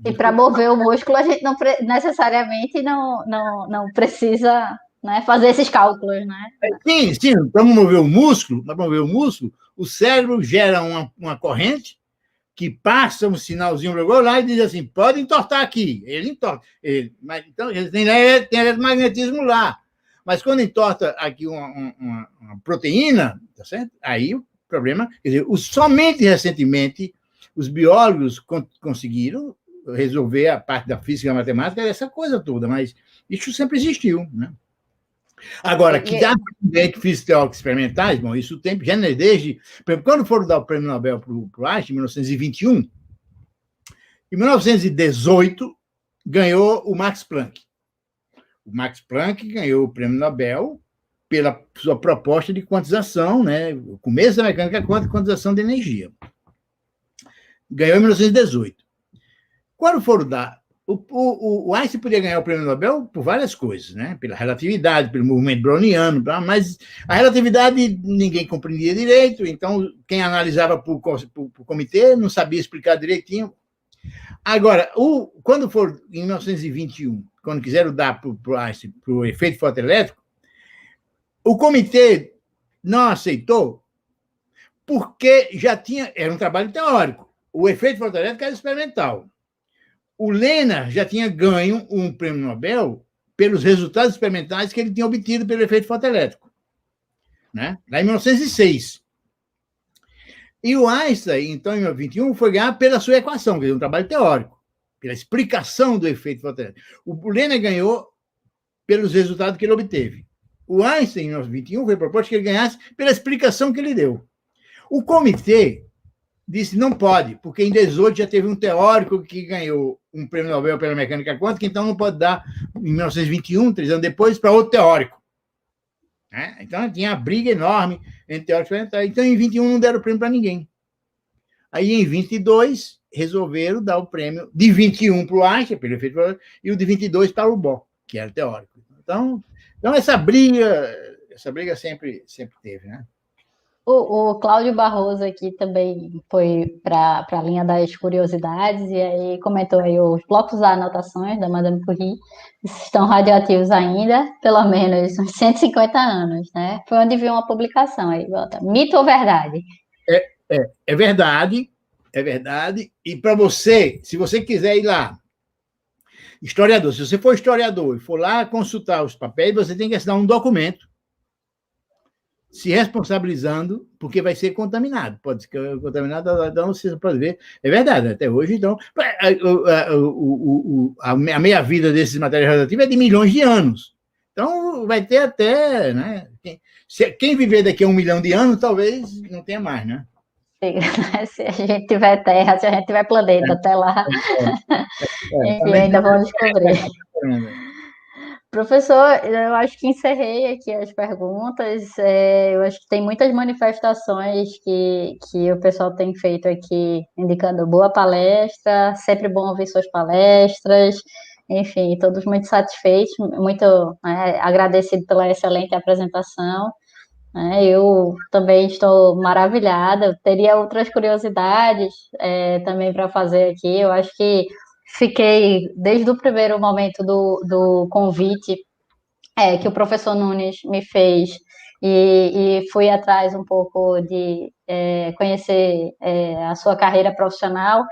E para mover o músculo, a gente não necessariamente não precisa, né, fazer esses cálculos, né? Sim, para mover o músculo, o cérebro gera uma corrente que passa um sinalzinho lá e diz assim, pode entortar aqui. Ele entorta. Então, tem eletromagnetismo lá. Mas quando entorta aqui uma proteína, tá certo? Aí o problema... Quer dizer, somente recentemente os biólogos conseguiram resolver a parte da física e da matemática dessa coisa toda, mas isso sempre existiu, né? Agora, que dá física teórica experimentais, bom, isso tem já desde... Quando foram dar o prêmio Nobel para o Einstein, em 1921, em 1918, ganhou o Max Planck. O Max Planck ganhou o prêmio Nobel pela sua proposta de quantização, né? O começo da mecânica quântica, quantização de energia. Ganhou em 1918. Quando foram dar... O Einstein podia ganhar o prêmio Nobel por várias coisas, né? Pela relatividade, pelo movimento browniano, mas a relatividade ninguém compreendia direito, então quem analisava por comitê não sabia explicar direitinho. Agora, quando for em 1921, quando quiseram dar para o Einstein para o efeito fotoelétrico, o comitê não aceitou porque era um trabalho teórico. O efeito fotoelétrico era experimental. O Lehner já tinha ganho um prêmio Nobel pelos resultados experimentais que ele tinha obtido pelo efeito fotoelétrico, né? Lá em 1906. E o Einstein, então, em 1921, foi ganhar pela sua equação, quer dizer, um trabalho teórico, pela explicação do efeito fotoelétrico. O Lenner ganhou pelos resultados que ele obteve. O Einstein, em 1921, foi proposto que ele ganhasse pela explicação que ele deu. O comitê disse não pode, porque em 18 já teve um teórico que ganhou um prêmio Nobel pela mecânica quântica, então não pode dar, em 1921, 3 anos depois, para outro teórico. Né? Então tinha uma briga enorme entre teóricos. Então em 21 não deram prêmio para ninguém. Aí em 22 resolveram dar o prêmio de 21 para o Einstein, pelo efeito, e o de 22 para o Bohr, que era teórico. Então essa briga sempre teve, né? O Cláudio Barroso aqui também foi para a linha das curiosidades e aí comentou aí os blocos das anotações da Madame Curie estão radioativos ainda, pelo menos uns 150 anos, né? Foi onde viu uma publicação aí, bota, mito ou verdade? É verdade, é verdade. E para você, se você quiser ir lá, historiador, se você for historiador e for lá consultar os papéis, você tem que assinar um documento se responsabilizando, porque vai ser contaminado. Pode ser contaminado, então você pode ver. É verdade, até hoje, então. A meia-vida desses materiais radioativos é de milhões de anos. Então, vai ter até. Né, quem viver daqui a 1 milhão de anos, talvez não tenha mais, né? Se a gente tiver terra, se a gente tiver planeta até lá, enfim, ainda vamos descobrir. Professor, eu acho que encerrei aqui as perguntas. Eu acho que tem muitas manifestações que o pessoal tem feito aqui, indicando boa palestra, sempre bom ouvir suas palestras. Enfim, todos muito satisfeitos, muito agradecido pela excelente apresentação. Eu também estou maravilhada. Eu teria outras curiosidades também para fazer aqui. Eu acho que fiquei, desde o primeiro momento do convite que o professor Nunes me fez, e fui atrás um pouco de conhecer a sua carreira profissional.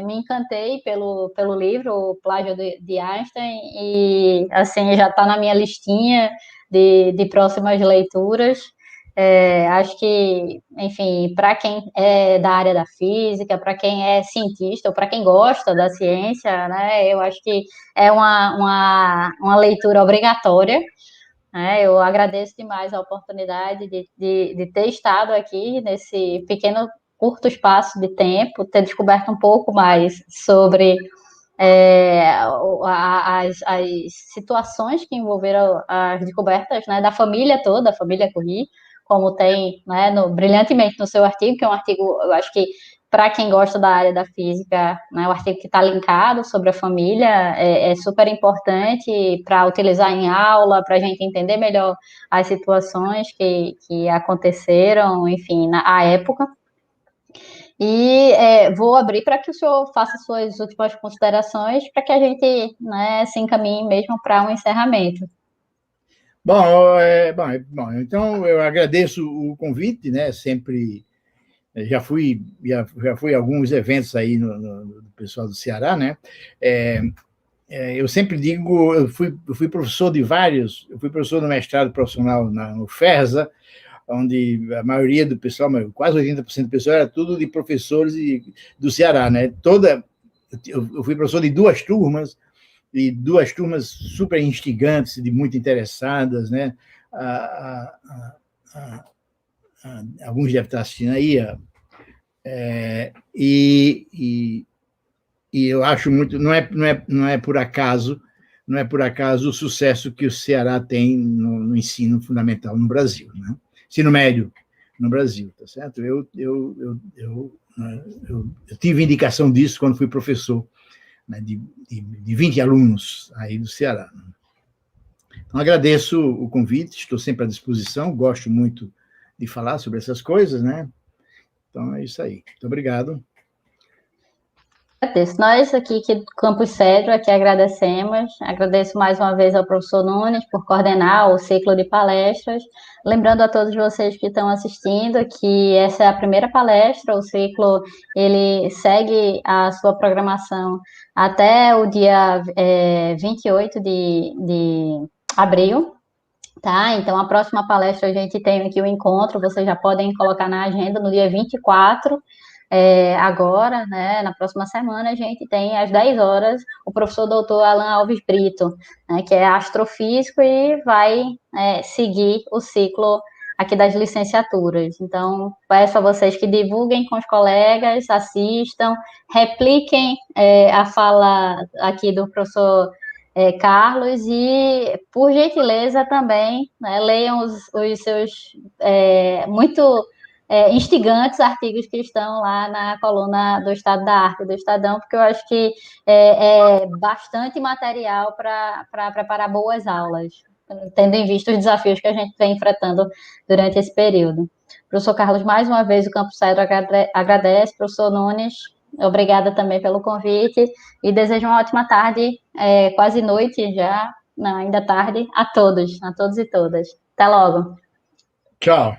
Me encantei pelo livro, O Plágio de Einstein, e assim já está na minha listinha de próximas leituras. Acho que, enfim, para quem é da área da física, para quem é cientista, ou para quem gosta da ciência, né, eu acho que é uma leitura obrigatória. Né? Eu agradeço demais a oportunidade de ter estado aqui nesse pequeno, curto espaço de tempo, ter descoberto um pouco mais sobre as situações que envolveram as descobertas, né, da família toda, a família Curie, como tem, né, brilhantemente no seu artigo, que é um artigo, eu acho que para quem gosta da área da física, né, o artigo que está linkado sobre a família é super importante para utilizar em aula, para a gente entender melhor as situações que aconteceram, enfim, à época. E vou abrir para que o senhor faça suas últimas considerações para que a gente, né, se encaminhe mesmo para um encerramento. Bom, então eu agradeço o convite, né? Sempre já fui a alguns eventos aí no pessoal do Ceará, né? Eu sempre digo, eu fui professor de vários, eu fui professor do mestrado profissional no FERSA, onde a maioria do pessoal, quase 80% do pessoal, era tudo de professores do Ceará, né? Eu fui professor de duas turmas super instigantes, de muito interessadas, né? Alguns devem estar assistindo aí, e eu acho muito, não é por acaso o sucesso que o Ceará tem no ensino fundamental no Brasil, né? Ensino médio no Brasil, tá certo? Eu tive indicação disso quando fui professor, né, de 20 alunos aí do Ceará. Então, agradeço o convite, estou sempre à disposição, gosto muito de falar sobre essas coisas, né? Então, é isso aí. Muito obrigado. Nós aqui do Campus Cedro aqui agradecemos. Agradeço mais uma vez ao professor Nunes por coordenar o ciclo de palestras. Lembrando a todos vocês que estão assistindo que essa é a primeira palestra, o ciclo ele segue a sua programação até o dia 28 de abril. Tá, então a próxima palestra a gente tem aqui o encontro, vocês já podem colocar na agenda no dia 24, agora, né, na próxima semana a gente tem às 10 horas o professor doutor Alan Alves Brito, né, que é astrofísico e vai seguir o ciclo aqui das licenciaturas. Então, peço a vocês que divulguem com os colegas, assistam, repliquem a fala aqui do professor Carlos, e, por gentileza, também, né, leiam os seus muito instigantes artigos que estão lá na coluna do Estado da Arte do Estadão, porque eu acho que é bastante material para preparar boas aulas, tendo em vista os desafios que a gente vem enfrentando durante esse período. Professor Carlos, mais uma vez o Campus Cedro agradece. Professor Nunes, obrigada também pelo convite e desejo uma ótima tarde, quase noite já, não, ainda tarde, a todos e todas. Até logo. Tchau.